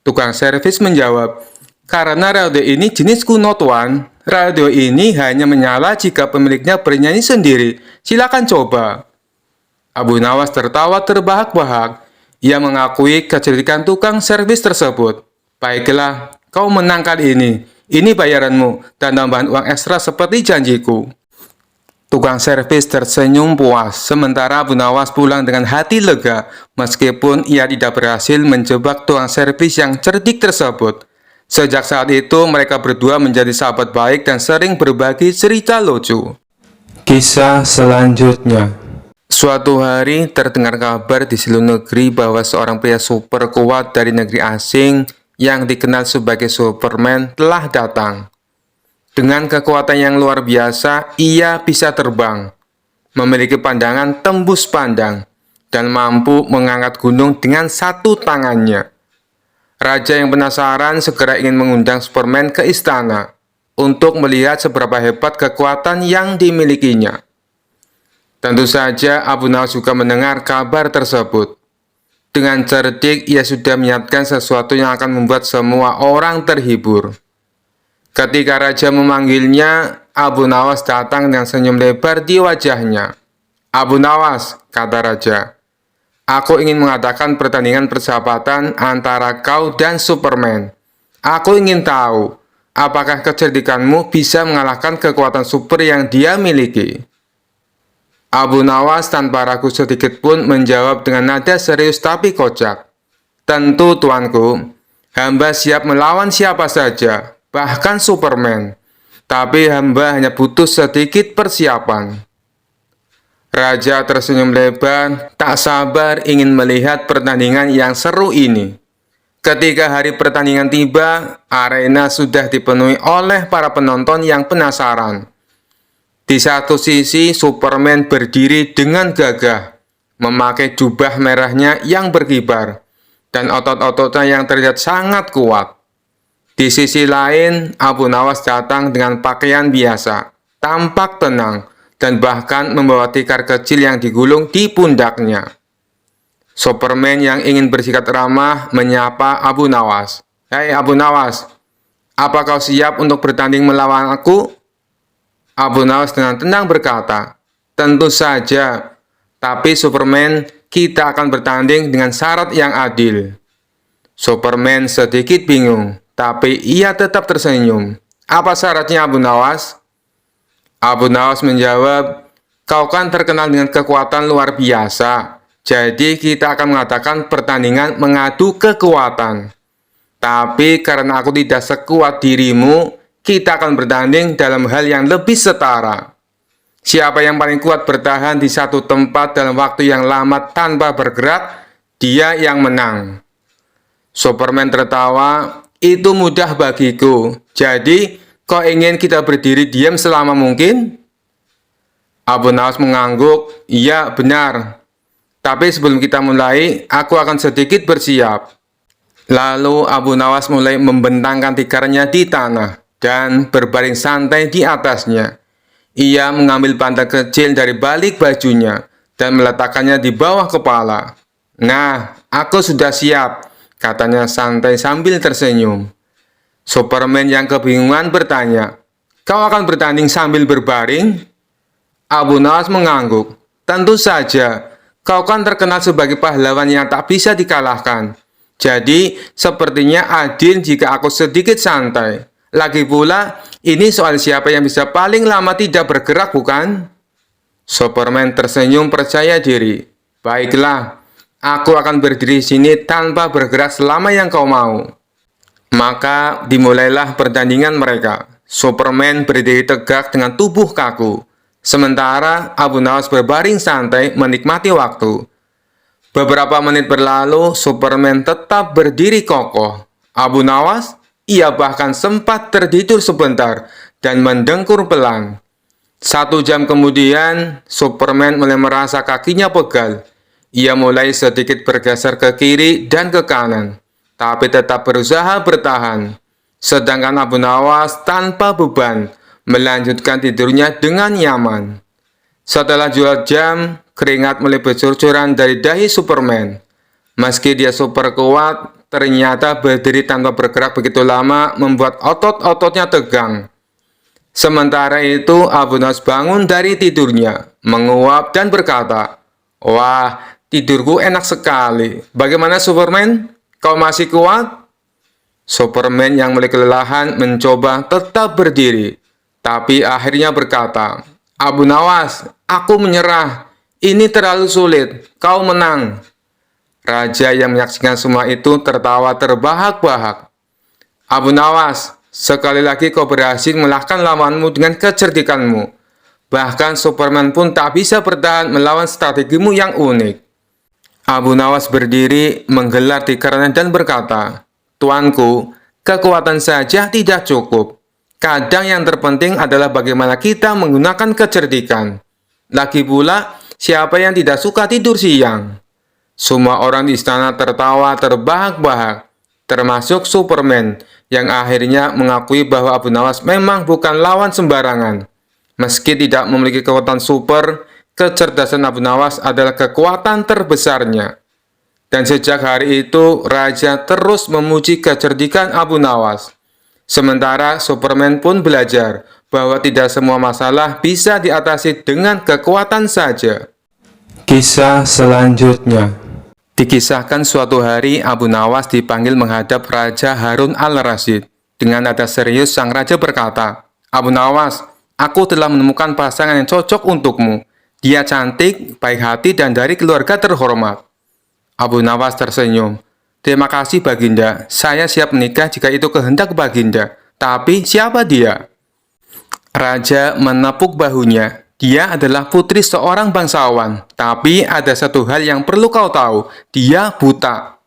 Speaker 1: Tukang servis menjawab, "Karena radio ini jenis kuno Tuan. Radio ini hanya menyala jika pemiliknya bernyanyi sendiri. Silakan coba." Abu Nawas tertawa terbahak-bahak. Ia mengakui kecerdikan tukang servis tersebut. "Baiklah, kau menang kali ini. Ini bayaranmu dan tambahan uang ekstra seperti janjiku." Tukang servis tersenyum puas, sementara Abu Nawas pulang dengan hati lega, meskipun ia tidak berhasil menjebak tukang servis yang cerdik tersebut. Sejak saat itu, mereka berdua menjadi sahabat baik dan sering berbagi cerita lucu. Kisah selanjutnya. Suatu hari, terdengar kabar di seluruh negeri bahwa seorang pria super kuat dari negeri asing yang dikenal sebagai Superman telah datang. Dengan kekuatan yang luar biasa, ia bisa terbang, memiliki pandangan tembus pandang, dan mampu mengangkat gunung dengan satu tangannya. Raja yang penasaran segera ingin mengundang Superman ke istana. untuk melihat seberapa hebat kekuatan yang dimilikinya. Tentu saja Abu Nawas juga mendengar kabar tersebut. Dengan cerdik, ia sudah menyiapkan sesuatu yang akan membuat semua orang terhibur. Ketika raja memanggilnya, Abu Nawas datang dengan senyum lebar di wajahnya. "Abu Nawas," kata raja, "aku ingin mengadakan pertandingan persahabatan antara kau dan Superman. Aku ingin tahu, apakah kecerdikanmu bisa mengalahkan kekuatan super yang dia miliki?" Abu Nawas tanpa ragu sedikit pun menjawab dengan nada serius tapi kocak. "Tentu, tuanku. Hamba siap melawan siapa saja, bahkan Superman. Tapi hamba hanya butuh sedikit persiapan." Raja tersenyum lebar, tak sabar ingin melihat pertandingan yang seru ini. Ketika hari pertandingan tiba, arena sudah dipenuhi oleh para penonton yang penasaran. Di satu sisi, Superman berdiri dengan gagah, memakai jubah merahnya yang berkibar, dan otot-ototnya yang terlihat sangat kuat. Di sisi lain, Abu Nawas datang dengan pakaian biasa, tampak tenang, dan bahkan membawa tikar kecil yang digulung di pundaknya. Superman yang ingin bersikap ramah menyapa Abu Nawas. "Hei Abu Nawas, apa kau siap untuk bertanding melawan aku?" Abu Nawas dengan tenang berkata, "Tentu saja, tapi Superman, kita akan bertanding dengan syarat yang adil." Superman sedikit bingung, tapi ia tetap tersenyum. "Apa syaratnya, Abu Nawas?" Abu Nawas menjawab, "Kau kan terkenal dengan kekuatan luar biasa, jadi kita akan mengadakan pertandingan mengadu kekuatan. Tapi karena aku tidak sekuat dirimu, kita akan bertanding dalam hal yang lebih setara. Siapa yang paling kuat bertahan di satu tempat dalam waktu yang lama tanpa bergerak, dia yang menang." Superman tertawa, "Itu mudah bagiku. Jadi, kau ingin kita berdiri diam selama mungkin?" Abu Nawas mengangguk, "Iya, benar. Tapi sebelum kita mulai, aku akan sedikit bersiap." Lalu Abu Nawas mulai membentangkan tikarnya di tanah dan berbaring santai di atasnya. Ia mengambil pantat kecil dari balik bajunya dan meletakkannya di bawah kepala. "Nah, aku sudah siap," katanya santai sambil tersenyum. Superman yang kebingungan bertanya, "Kau akan bertanding sambil berbaring?" Abu Nawas mengangguk, "Tentu saja, kau kan terkenal sebagai pahlawan yang tak bisa dikalahkan. Jadi, sepertinya adil jika aku sedikit santai. Lagi pula, ini soal siapa yang bisa paling lama tidak bergerak, bukan?" Superman tersenyum percaya diri. "Baiklah, aku akan berdiri di sini tanpa bergerak selama yang kau mau." Maka dimulailah pertandingan mereka. Superman berdiri tegak dengan tubuh kaku, sementara Abu Nawas berbaring santai menikmati waktu. Beberapa menit berlalu, Superman tetap berdiri kokoh. Abu Nawas, ia bahkan sempat tertidur sebentar dan mendengkur pelan. 1 jam kemudian, Superman mulai merasa kakinya pegal. Ia mulai sedikit bergeser ke kiri dan ke kanan, tapi tetap berusaha bertahan. Sedangkan Abu Nawas tanpa beban melanjutkan tidurnya dengan nyaman. Setelah 2 jam, keringat mulai bercucuran dari dahi Superman. Meski dia super kuat, ternyata berdiri tanpa bergerak begitu lama membuat otot-ototnya tegang. Sementara itu, Abu Nawas bangun dari tidurnya, menguap dan berkata, "Wah, tidurku enak sekali. Bagaimana Superman? Kau masih kuat?" Superman yang mulai kelelahan mencoba tetap berdiri, tapi akhirnya berkata, "Abu Nawas, aku menyerah. Ini terlalu sulit. Kau menang." Raja yang menyaksikan semua itu tertawa terbahak-bahak. "Abu Nawas, sekali lagi kau berhasil mengalahkan lawanmu dengan kecerdikanmu. Bahkan Superman pun tak bisa bertahan melawan strategimu yang unik." Abu Nawas berdiri, menggelar tikarnya dan berkata, "Tuanku, kekuatan saja tidak cukup. Kadang yang terpenting adalah bagaimana kita menggunakan kecerdikan. Lagi pula, siapa yang tidak suka tidur siang?" Semua orang di istana tertawa terbahak-bahak, termasuk Superman yang akhirnya mengakui bahwa Abu Nawas memang bukan lawan sembarangan. Meski tidak memiliki kekuatan super, kecerdasan Abu Nawas adalah kekuatan terbesarnya. Dan sejak hari itu, Raja terus memuji kecerdikan Abu Nawas. Sementara Superman pun belajar bahwa tidak semua masalah bisa diatasi dengan kekuatan saja. Kisah selanjutnya. Dikisahkan suatu hari Abu Nawas dipanggil menghadap Raja Harun al-Rasyid. Dengan nada serius sang raja berkata, "Abu Nawas, aku telah menemukan pasangan yang cocok untukmu. Dia cantik, baik hati, dan dari keluarga terhormat." Abu Nawas tersenyum. "Terima kasih Baginda, saya siap menikah jika itu kehendak Baginda. Tapi siapa dia?" Raja menepuk bahunya. "Dia adalah putri seorang bangsawan, tapi ada satu hal yang perlu kau tahu, dia buta."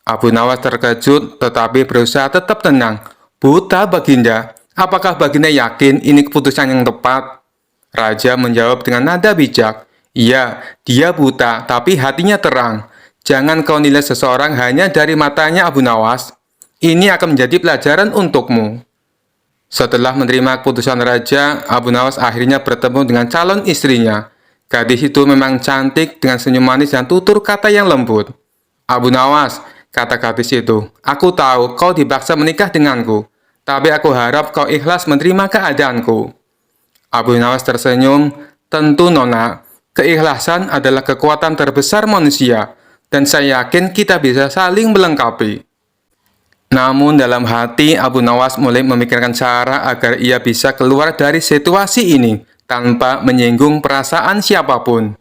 Speaker 1: Abu Nawas terkejut tetapi berusaha tetap tenang. "Buta Baginda? Apakah Baginda yakin ini keputusan yang tepat?" Raja menjawab dengan nada bijak. "Iya, dia buta, tapi hatinya terang. Jangan kau nilai seseorang hanya dari matanya Abu Nawas. Ini akan menjadi pelajaran untukmu." Setelah menerima keputusan Raja, Abu Nawas akhirnya bertemu dengan calon istrinya. Gadis itu memang cantik dengan senyum manis dan tutur kata yang lembut. "Abu Nawas," kata gadis itu, "aku tahu kau dipaksa menikah denganku, tapi aku harap kau ikhlas menerima keadaanku." Abu Nawas tersenyum. "Tentu Nona, keikhlasan adalah kekuatan terbesar manusia, dan saya yakin kita bisa saling melengkapi." Namun dalam hati Abu Nawas mulai memikirkan cara agar ia bisa keluar dari situasi ini tanpa menyinggung perasaan siapapun.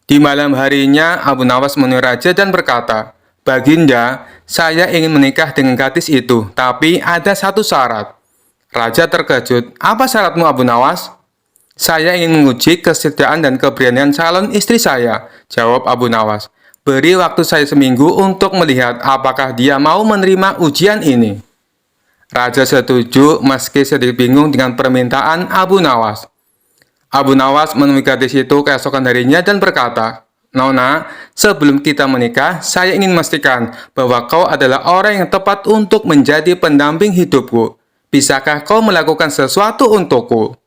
Speaker 1: Di malam harinya Abu Nawas menemui Raja dan berkata, "Baginda, saya ingin menikah dengan gadis itu, tapi ada satu syarat." Raja terkejut. "Apa syaratmu Abu Nawas?" "Saya ingin menguji kesetiaan dan keberanian calon istri saya," jawab Abu Nawas. "Beri waktu saya seminggu untuk melihat apakah dia mau menerima ujian ini." Raja setuju meski sedikit bingung dengan permintaan Abu Nawas. Abu Nawas menemui gadis itu keesokan harinya dan berkata, "Nona, sebelum kita menikah, saya ingin memastikan bahwa kau adalah orang yang tepat untuk menjadi pendamping hidupku. Bisakah kau melakukan sesuatu untukku?"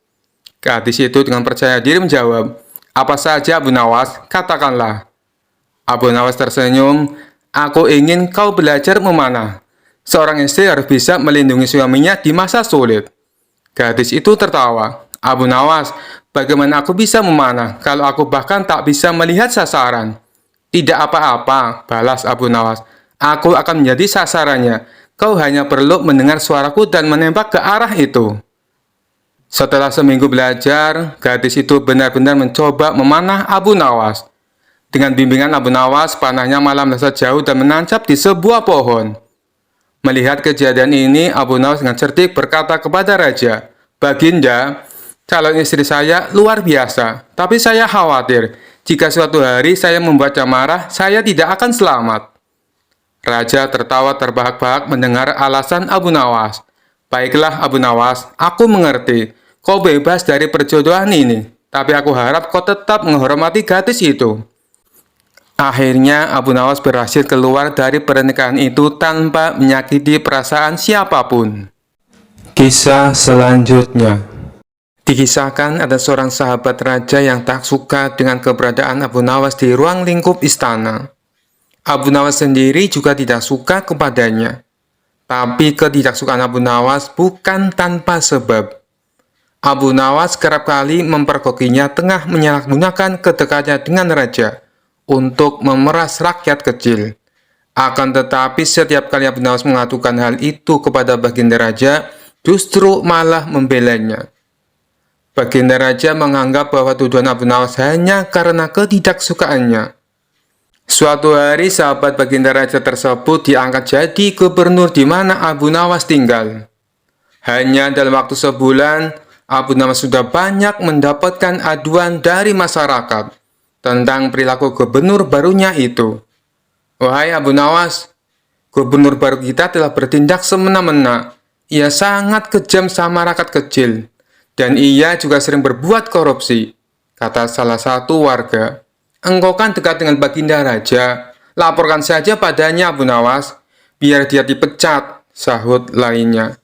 Speaker 1: Gadis itu dengan percaya diri menjawab, "Apa saja Abu Nawas, katakanlah." Abu Nawas tersenyum. "Aku ingin kau belajar memanah. Seorang istri harus bisa melindungi suaminya di masa sulit." Gadis itu tertawa. "Abu Nawas, bagaimana aku bisa memanah kalau aku bahkan tak bisa melihat sasaran?" "Tidak apa-apa," balas Abu Nawas. "Aku akan menjadi sasarannya. Kau hanya perlu mendengar suaraku dan menembak ke arah itu." Setelah seminggu belajar, gadis itu benar-benar mencoba memanah Abu Nawas. Dengan bimbingan Abu Nawas, panahnya malah melesat jauh dan menancap di sebuah pohon. Melihat kejadian ini, Abu Nawas dengan cerdik berkata kepada Raja, "Baginda, calon istri saya luar biasa, tapi saya khawatir jika suatu hari saya membuatnya marah, saya tidak akan selamat." Raja tertawa terbahak-bahak mendengar alasan Abu Nawas. "Baiklah Abu Nawas, aku mengerti. Kau bebas dari perjodohan ini, tapi aku harap kau tetap menghormati gadis itu." Akhirnya Abu Nawas berhasil keluar dari pernikahan itu tanpa menyakiti perasaan siapapun. Kisah selanjutnya. Dikisahkan ada seorang sahabat raja yang tak suka dengan keberadaan Abu Nawas di ruang lingkup istana. Abu Nawas sendiri juga tidak suka kepadanya. Tapi ketidaksukaan Abu Nawas bukan tanpa sebab. Abu Nawas kerap kali mempergokinya tengah menyalahgunakan kedekatnya dengan raja untuk memeras rakyat kecil. Akan tetapi setiap kali Abu Nawas mengadukan hal itu kepada Baginda Raja, justru malah membelanya. Baginda Raja menganggap bahwa tuduhan Abu Nawas hanya karena ketidaksukaannya. Suatu hari sahabat Baginda Raja tersebut diangkat jadi gubernur di mana Abu Nawas tinggal. Hanya dalam waktu sebulan, Abu Nawas sudah banyak mendapatkan aduan dari masyarakat tentang perilaku gubernur barunya itu. "Wahai Abu Nawas, gubernur baru kita telah bertindak semena-mena. Ia sangat kejam sama rakyat kecil, dan ia juga sering berbuat korupsi," kata salah satu warga. "Engkau kan dekat dengan Baginda Raja, laporkan saja padanya Abu Nawas, biar dia dipecat. sahut lainnya.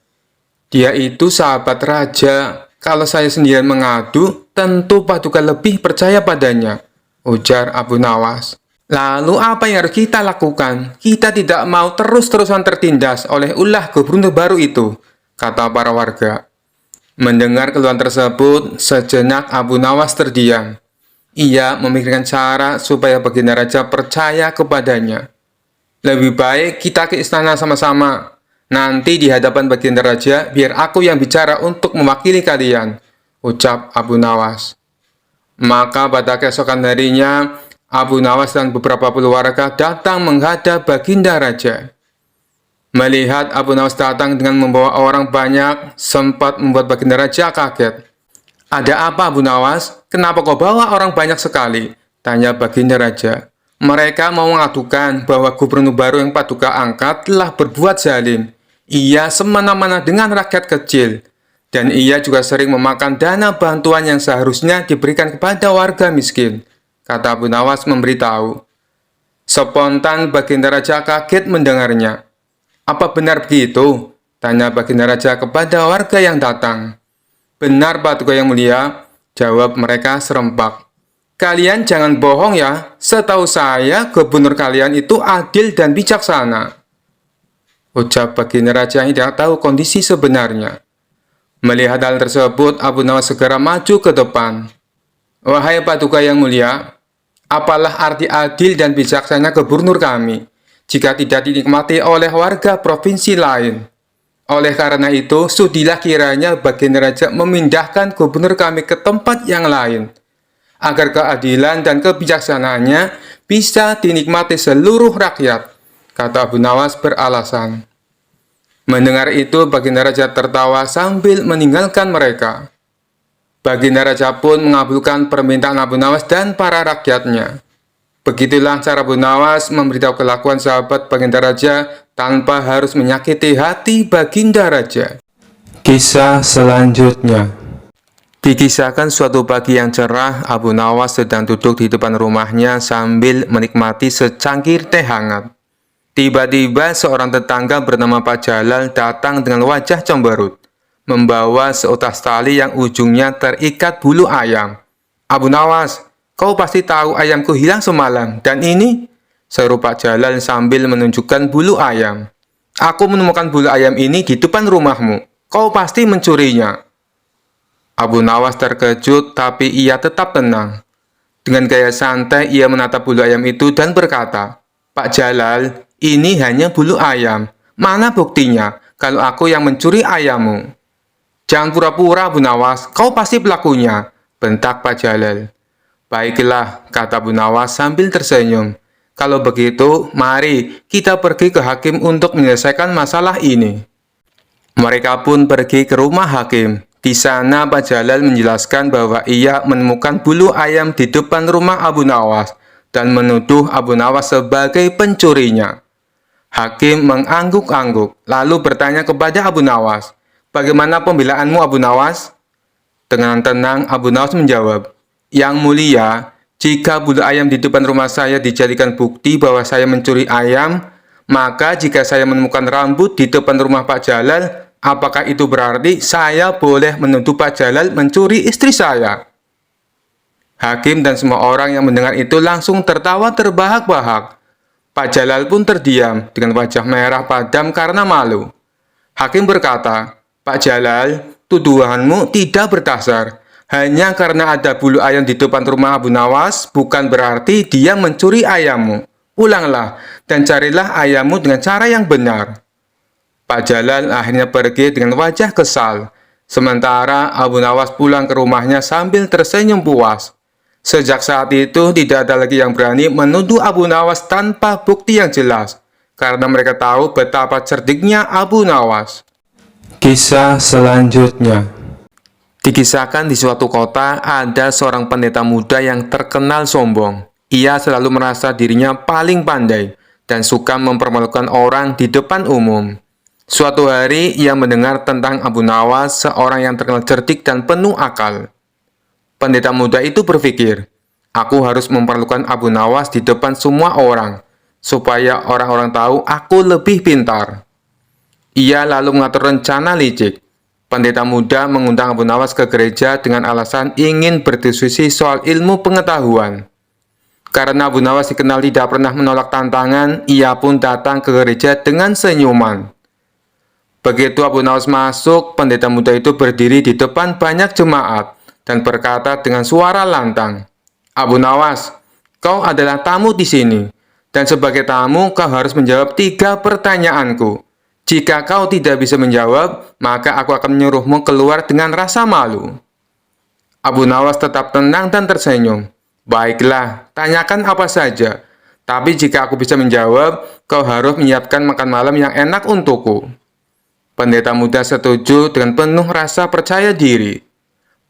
Speaker 1: Dia itu sahabat raja. Kalau saya sendirian mengadu, tentu Paduka lebih percaya padanya, ujar Abu Nawas. Lalu apa yang harus kita lakukan? Kita tidak mau terus-terusan tertindas oleh ulah gubernur baru itu, kata para warga. Mendengar keluhan tersebut, sejenak Abu Nawas terdiam. Ia memikirkan cara supaya baginda raja percaya kepadanya. Lebih baik kita ke istana sama-sama. Nanti di hadapan baginda raja, biar aku yang bicara untuk mewakili kalian, ucap Abu Nawas. Maka pada keesokan harinya, Abu Nawas dan beberapa keluarga datang menghadap baginda raja. Melihat Abu Nawas datang dengan membawa orang banyak, sempat membuat baginda raja kaget. Ada apa Abu Nawas? Kenapa kau bawa orang banyak sekali? Tanya baginda raja. Mereka mau mengadukan bahwa gubernur baru yang Paduka angkat telah berbuat zalim. Ia semena-mena dengan rakyat kecil. Dan ia juga sering memakan dana bantuan yang seharusnya diberikan kepada warga miskin, kata Abu Nawas memberitahu. Spontan baginda raja kaget mendengarnya. Apa benar begitu? Tanya baginda raja kepada warga yang datang. Benar Paduka yang mulia, jawab mereka serempak. Kalian jangan bohong ya, setahu saya gubernur kalian itu adil dan bijaksana, ucap baginda raja yang tidak tahu kondisi sebenarnya. Melihat hal tersebut, Abu Nawas segera maju ke depan. Wahai Paduka yang mulia, apalah arti adil dan bijaksana gubernur kami, jika tidak dinikmati oleh warga provinsi lain? Oleh karena itu, sudilah kiranya baginda raja memindahkan gubernur kami ke tempat yang lain, agar keadilan dan kebijaksanaannya bisa dinikmati seluruh rakyat, kata Abu Nawas beralasan. Mendengar itu, baginda raja tertawa sambil meninggalkan mereka. Baginda raja pun mengabulkan permintaan Abu Nawas dan para rakyatnya. Begitulah cara Abu Nawas memberitahu kelakuan sahabat baginda raja tanpa harus menyakiti hati baginda raja. Kisah selanjutnya. Dikisahkan suatu pagi yang cerah, Abu Nawas sedang duduk di depan rumahnya sambil menikmati secangkir teh hangat. Tiba-tiba seorang tetangga bernama Pak Jalal datang dengan wajah cemberut, membawa seutas tali yang ujungnya terikat bulu ayam. Abu Nawas, kau pasti tahu ayamku hilang semalam, dan ini? Seru Pak Jalal sambil menunjukkan bulu ayam. Aku menemukan bulu ayam ini di depan rumahmu. Kau pasti mencurinya. Abu Nawas terkejut, tapi ia tetap tenang. Dengan gaya santai, ia menatap bulu ayam itu dan berkata, Pak Jalal, ini hanya bulu ayam. Mana buktinya kalau aku yang mencuri ayammu? Jangan pura-pura, Abu Nawas. Kau pasti pelakunya, bentak Pak Jalal. Baiklah, kata Abu Nawas sambil tersenyum. Kalau begitu, mari kita pergi ke hakim untuk menyelesaikan masalah ini. Mereka pun pergi ke rumah hakim. Di sana Pak Jalal menjelaskan bahwa ia menemukan bulu ayam di depan rumah Abu Nawas dan menuduh Abu Nawas sebagai pencurinya. Hakim mengangguk-angguk, lalu bertanya kepada Abu Nawas, bagaimana pembelaanmu Abu Nawas? Dengan tenang Abu Nawas menjawab, Yang mulia, jika bulu ayam di depan rumah saya dijadikan bukti bahwa saya mencuri ayam, maka jika saya menemukan rambut di depan rumah Pak Jalal, apakah itu berarti saya boleh menuduh Pak Jalal mencuri istri saya? Hakim dan semua orang yang mendengar itu langsung tertawa terbahak-bahak. Pak Jalal pun terdiam dengan wajah merah padam karena malu. Hakim berkata, Pak Jalal, tuduhanmu tidak berdasar. Hanya karena ada bulu ayam di depan rumah Abu Nawas, bukan berarti dia mencuri ayammu. Ulanglah dan carilah ayammu dengan cara yang benar. Pak Jalal akhirnya pergi dengan wajah kesal. Sementara Abu Nawas pulang ke rumahnya sambil tersenyum puas. Sejak saat itu tidak ada lagi yang berani menuduh Abu Nawas tanpa bukti yang jelas, karena mereka tahu betapa cerdiknya Abu Nawas. Kisah selanjutnya. Dikisahkan di suatu kota ada seorang pendeta muda yang terkenal sombong. Ia selalu merasa dirinya paling pandai dan suka mempermalukan orang di depan umum. Suatu hari ia mendengar tentang Abu Nawas, seorang yang terkenal cerdik dan penuh akal. Pendeta muda itu berpikir, aku harus memperlukan Abu Nawas di depan semua orang, supaya orang-orang tahu aku lebih pintar. Ia lalu mengatur rencana licik. Pendeta muda mengundang Abu Nawas ke gereja dengan alasan ingin berdiskusi soal ilmu pengetahuan. Karena Abu Nawas dikenal tidak pernah menolak tantangan, ia pun datang ke gereja dengan senyuman. Begitu Abu Nawas masuk, pendeta muda itu berdiri di depan banyak jemaat dan berkata dengan suara lantang, "Abu Nawas, kau adalah tamu di sini, dan sebagai tamu kau harus menjawab 3 pertanyaanku. Jika kau tidak bisa menjawab, maka aku akan menyuruhmu keluar dengan rasa malu." Abu Nawas tetap tenang dan tersenyum. "Baiklah, tanyakan apa saja. Tapi jika aku bisa menjawab, kau harus menyiapkan makan malam yang enak untukku." Pendeta muda setuju dengan penuh rasa percaya diri.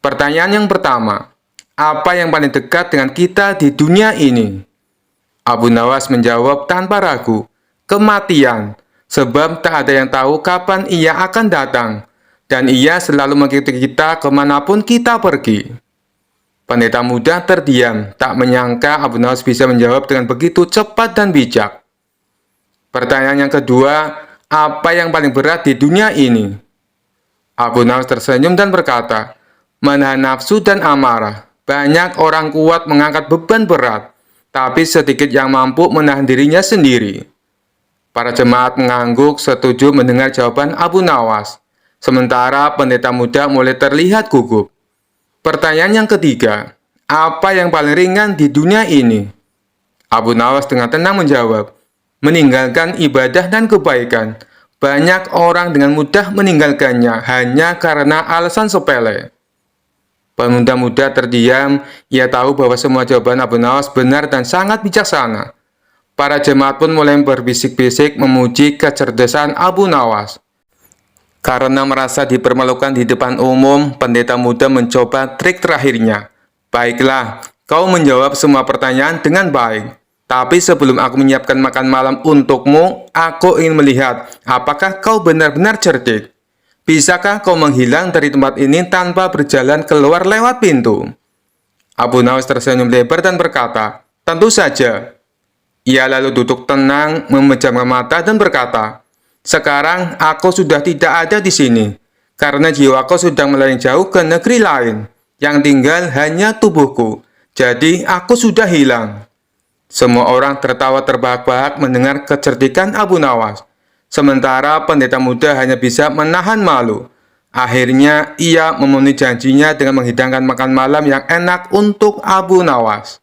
Speaker 1: Pertanyaan yang pertama, apa yang paling dekat dengan kita di dunia ini? Abu Nawas menjawab tanpa ragu, "Kematian. Sebab tak ada yang tahu kapan ia akan datang, dan ia selalu mengikuti kita kemanapun kita pergi." Pendeta muda terdiam, tak menyangka Abu Nawas bisa menjawab dengan begitu cepat dan bijak. Pertanyaan yang kedua, apa yang paling berat di dunia ini? Abu Nawas tersenyum dan berkata, "Menahan nafsu dan amarah. Banyak orang kuat mengangkat beban berat, tapi sedikit yang mampu menahan dirinya sendiri." Para jemaat mengangguk setuju mendengar jawaban Abu Nawas. Sementara pendeta muda mulai terlihat gugup. Pertanyaan yang ketiga, apa yang paling ringan di dunia ini? Abu Nawas dengan tenang menjawab, "Meninggalkan ibadah dan kebaikan. Banyak orang dengan mudah meninggalkannya hanya karena alasan sepele." Pemuda muda terdiam, ia tahu bahwa semua jawaban Abu Nawas benar dan sangat bijaksana. Para jemaat pun mulai berbisik-bisik memuji kecerdasan Abu Nawas. Karena merasa dipermalukan di depan umum, pendeta muda mencoba trik terakhirnya. "Baiklah, kau menjawab semua pertanyaan dengan baik. Tapi sebelum aku menyiapkan makan malam untukmu, aku ingin melihat apakah kau benar-benar cerdik. Bisakah kau menghilang dari tempat ini tanpa berjalan keluar lewat pintu?" Abu Nawas tersenyum lebar dan berkata, "Tentu saja." Ia lalu duduk tenang, memejamkan mata dan berkata, "Sekarang aku sudah tidak ada di sini, karena jiwaku sudah melayang jauh ke negeri lain. Yang tinggal hanya tubuhku, jadi aku sudah hilang." Semua orang tertawa terbahak-bahak mendengar kecerdikan Abu Nawas. Sementara pendeta muda hanya bisa menahan malu. Akhirnya, ia memenuhi janjinya dengan menghidangkan makan malam yang enak untuk Abu Nawas.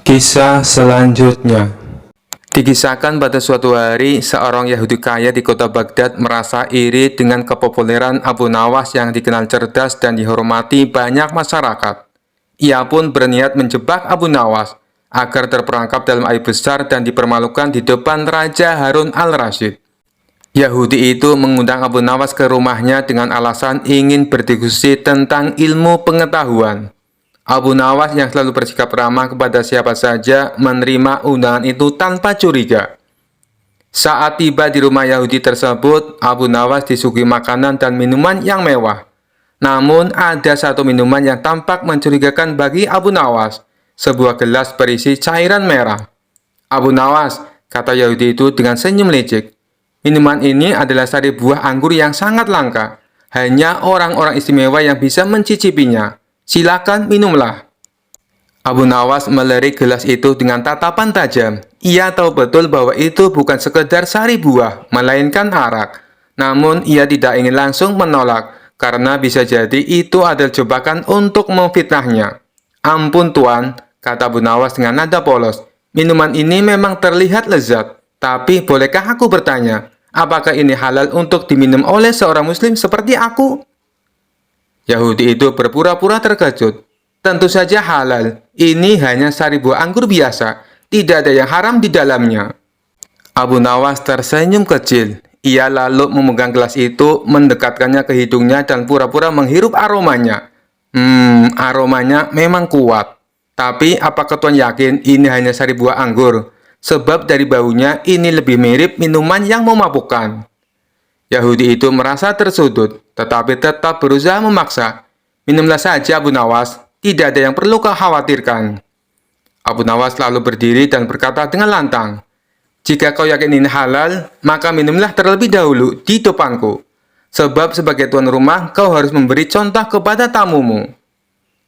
Speaker 1: Kisah selanjutnya. Dikisahkan pada suatu hari, seorang Yahudi kaya di kota Baghdad merasa iri dengan kepopuleran Abu Nawas yang dikenal cerdas dan dihormati banyak masyarakat. Ia pun berniat menjebak Abu Nawas agar terperangkap dalam aib besar dan dipermalukan di depan Raja Harun al-Rasyid. Yahudi itu mengundang Abu Nawas ke rumahnya dengan alasan ingin berdiskusi tentang ilmu pengetahuan. Abu Nawas yang selalu bersikap ramah kepada siapa saja menerima undangan itu tanpa curiga. Saat tiba di rumah Yahudi tersebut, Abu Nawas disuguhi makanan dan minuman yang mewah. Namun ada satu minuman yang tampak mencurigakan bagi Abu Nawas, sebuah gelas berisi cairan merah. "Abu Nawas," kata Yahudi itu dengan senyum licik, "minuman ini adalah sari buah anggur yang sangat langka. Hanya orang-orang istimewa yang bisa mencicipinya. Silakan minumlah." Abu Nawas melirik gelas itu dengan tatapan tajam. Ia tahu betul bahwa itu bukan sekedar sari buah, melainkan arak. Namun ia tidak ingin langsung menolak, karena bisa jadi itu adalah jebakan untuk memfitnahnya. "Ampun Tuan," kata Abu Nawas dengan nada polos, "minuman ini memang terlihat lezat. Tapi bolehkah aku bertanya, apakah ini halal untuk diminum oleh seorang muslim seperti aku?" Yahudi itu berpura-pura terkejut. "Tentu saja halal. Ini hanya sari buah anggur biasa. Tidak ada yang haram di dalamnya." Abu Nawas tersenyum kecil. Ia lalu memegang gelas itu, mendekatkannya ke hidungnya dan pura-pura menghirup aromanya. Aromanya memang kuat. Tapi apakah Tuan yakin ini hanya sari buah anggur? Sebab dari baunya ini lebih mirip minuman yang memabukkan. Yahudi itu merasa tersudut, tetapi tetap berusaha memaksa. "Minumlah saja Abu Nawas, tidak ada yang perlu kau khawatirkan." Abu Nawas lalu berdiri dan berkata dengan lantang, Jika kau yakin ini halal, maka minumlah terlebih dahulu di depanku. Sebab sebagai tuan rumah, kau harus memberi contoh kepada tamumu."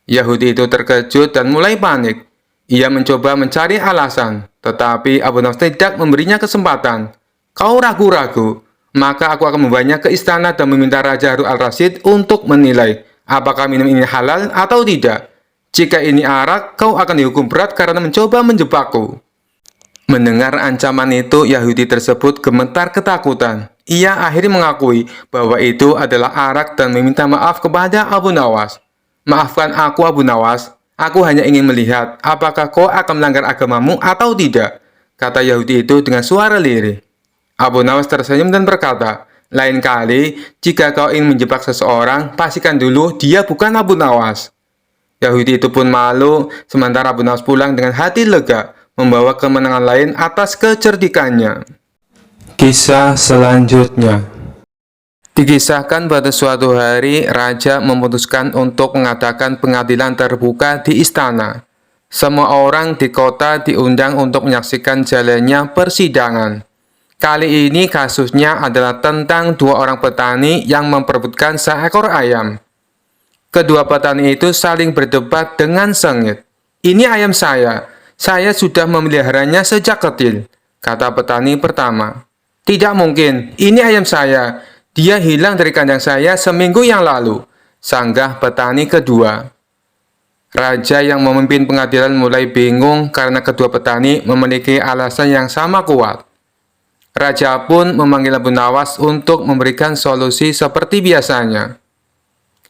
Speaker 1: Yahudi itu terkejut dan mulai panik. Ia mencoba mencari alasan, tetapi Abu Nawas tidak memberinya kesempatan. "Kau ragu-ragu, maka aku akan membawanya ke istana dan meminta Raja Harun al-Rasyid untuk menilai apakah minum ini halal atau tidak. Jika ini arak, kau akan dihukum berat karena mencoba menjebakku." Mendengar ancaman itu, Yahudi tersebut gemetar ketakutan. Ia akhirnya mengakui bahwa itu adalah arak dan meminta maaf kepada Abu Nawas. "Maafkan aku, Abu Nawas. Aku hanya ingin melihat apakah kau akan melanggar agamamu atau tidak," kata Yahudi itu dengan suara lirih. Abu Nawas tersenyum dan berkata, "Lain kali, jika kau ingin menjebak seseorang, pastikan dulu dia bukan Abu Nawas." Yahudi itu pun malu, sementara Abu Nawas pulang dengan hati lega, membawa kemenangan lain atas kecerdikannya. Kisah selanjutnya. Dikisahkan pada suatu hari, raja memutuskan untuk mengadakan pengadilan terbuka di istana. Semua orang di kota diundang untuk menyaksikan jalannya persidangan. Kali ini kasusnya adalah tentang dua orang petani yang memperebutkan seekor ayam. Kedua petani itu saling berdebat dengan sengit. "Ini ayam saya sudah memeliharanya sejak kecil," kata petani pertama. "Tidak mungkin, ini ayam saya. Dia hilang dari kandang saya seminggu yang lalu," sanggah petani kedua. Raja yang memimpin pengadilan mulai bingung karena kedua petani memiliki alasan yang sama kuat. Raja pun memanggil Abu Nawas untuk memberikan solusi seperti biasanya.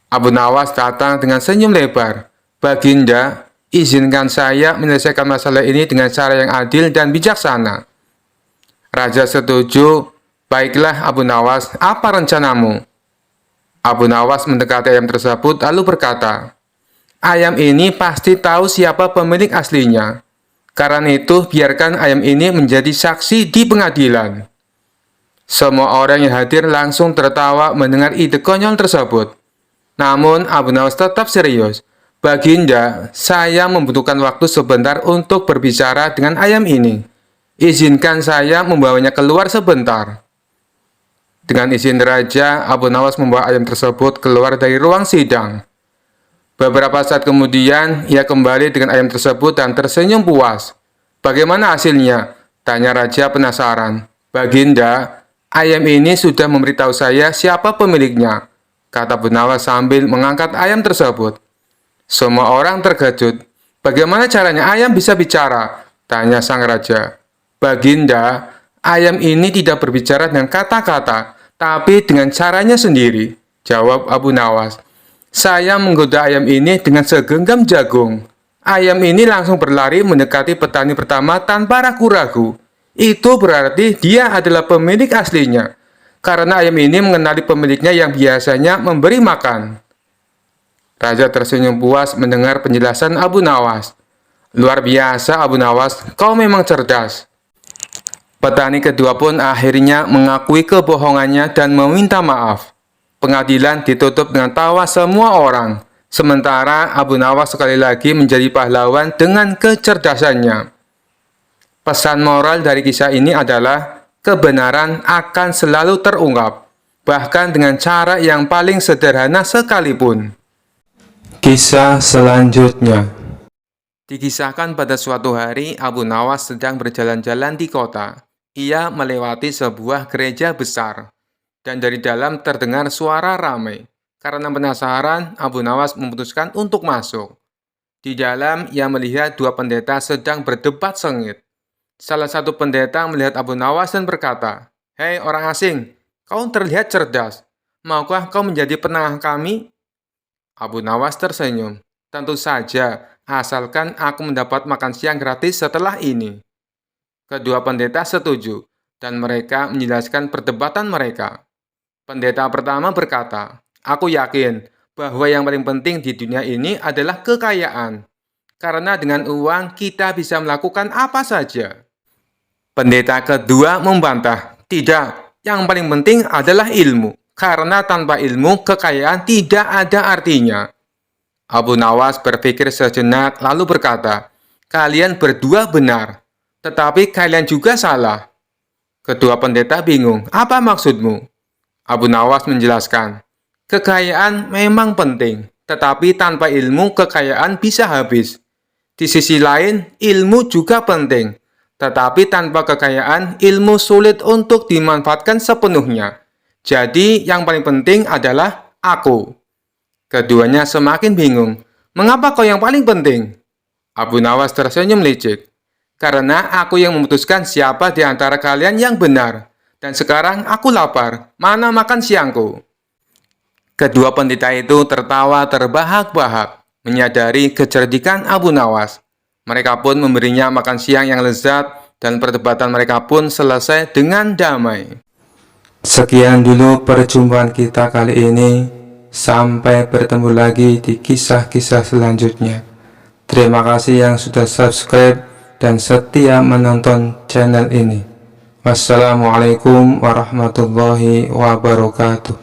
Speaker 1: Abu Nawas datang dengan senyum lebar. "Baginda, izinkan saya menyelesaikan masalah ini dengan cara yang adil dan bijaksana." Raja setuju. "Baiklah Abu Nawas, apa rencanamu?" Abu Nawas mendekati ayam tersebut lalu berkata, "Ayam ini pasti tahu siapa pemilik aslinya. Karena itu, biarkan ayam ini menjadi saksi di pengadilan." Semua orang yang hadir langsung tertawa mendengar ide konyol tersebut. Namun Abu Nawas tetap serius. "Baginda, saya membutuhkan waktu sebentar untuk berbicara dengan ayam ini. Izinkan saya membawanya keluar sebentar." Dengan izin raja, Abu Nawas membawa ayam tersebut keluar dari ruang sidang. Beberapa saat kemudian, ia kembali dengan ayam tersebut dan tersenyum puas. "Bagaimana hasilnya?" tanya raja penasaran. "Baginda, ayam ini sudah memberitahu saya siapa pemiliknya," kata Abu Nawas sambil mengangkat ayam tersebut. Semua orang terkejut. "Bagaimana caranya ayam bisa bicara?" tanya sang raja. "Baginda, ayam ini tidak berbicara dengan kata-kata, tapi dengan caranya sendiri," jawab Abu Nawas. "Saya menggoda ayam ini dengan segenggam jagung. Ayam ini langsung berlari mendekati petani pertama tanpa ragu-ragu. Itu berarti dia adalah pemilik aslinya, karena ayam ini mengenali pemiliknya yang biasanya memberi makan." Raja tersenyum puas mendengar penjelasan Abu Nawas. "Luar biasa Abu Nawas, kau memang cerdas." Petani kedua pun akhirnya mengakui kebohongannya dan meminta maaf. Pengadilan ditutup dengan tawa semua orang, sementara Abu Nawas sekali lagi menjadi pahlawan dengan kecerdasannya. Pesan moral dari kisah ini adalah kebenaran akan selalu terungkap, bahkan dengan cara yang paling sederhana sekalipun. Kisah selanjutnya. Dikisahkan pada suatu hari, Abu Nawas sedang berjalan-jalan di kota. Ia melewati sebuah gereja besar, dan dari dalam terdengar suara ramai. Karena penasaran, Abu Nawas memutuskan untuk masuk. Di dalam, ia melihat dua pendeta sedang berdebat sengit. Salah satu pendeta melihat Abu Nawas dan berkata, "Hei orang asing, kau terlihat cerdas. Maukah kau menjadi penengah kami?" Abu Nawas tersenyum. "Tentu saja, asalkan aku mendapat makan siang gratis setelah ini." Kedua pendeta setuju, dan mereka menjelaskan perdebatan mereka. Pendeta pertama berkata, "Aku yakin bahwa yang paling penting di dunia ini adalah kekayaan. Karena dengan uang kita bisa melakukan apa saja." Pendeta kedua membantah, "Tidak, yang paling penting adalah ilmu. Karena tanpa ilmu, kekayaan tidak ada artinya." Abu Nawas berpikir sejenak lalu berkata, "Kalian berdua benar, tetapi kalian juga salah. Kedua pendeta bingung, apa maksudmu? Abu Nawas menjelaskan, kekayaan memang penting, tetapi tanpa ilmu kekayaan bisa habis. Di sisi lain, ilmu juga penting, tetapi tanpa kekayaan, ilmu sulit untuk dimanfaatkan sepenuhnya. Jadi, yang paling penting adalah aku. Keduanya semakin bingung. Mengapa kau yang paling penting? Abu Nawas tersenyum licik. Karena aku yang memutuskan siapa di antara kalian yang benar. Dan sekarang aku lapar. Mana makan siangku? Kedua pendeta itu tertawa terbahak-bahak, menyadari kecerdikan Abu Nawas. Mereka pun memberinya makan siang yang lezat, dan perdebatan mereka pun selesai dengan damai. Sekian dulu perjumpaan kita kali ini. Sampai bertemu lagi di kisah-kisah selanjutnya. Terima kasih yang sudah subscribe dan setia menonton channel ini. Wassalamualaikum warahmatullahi wabarakatuh.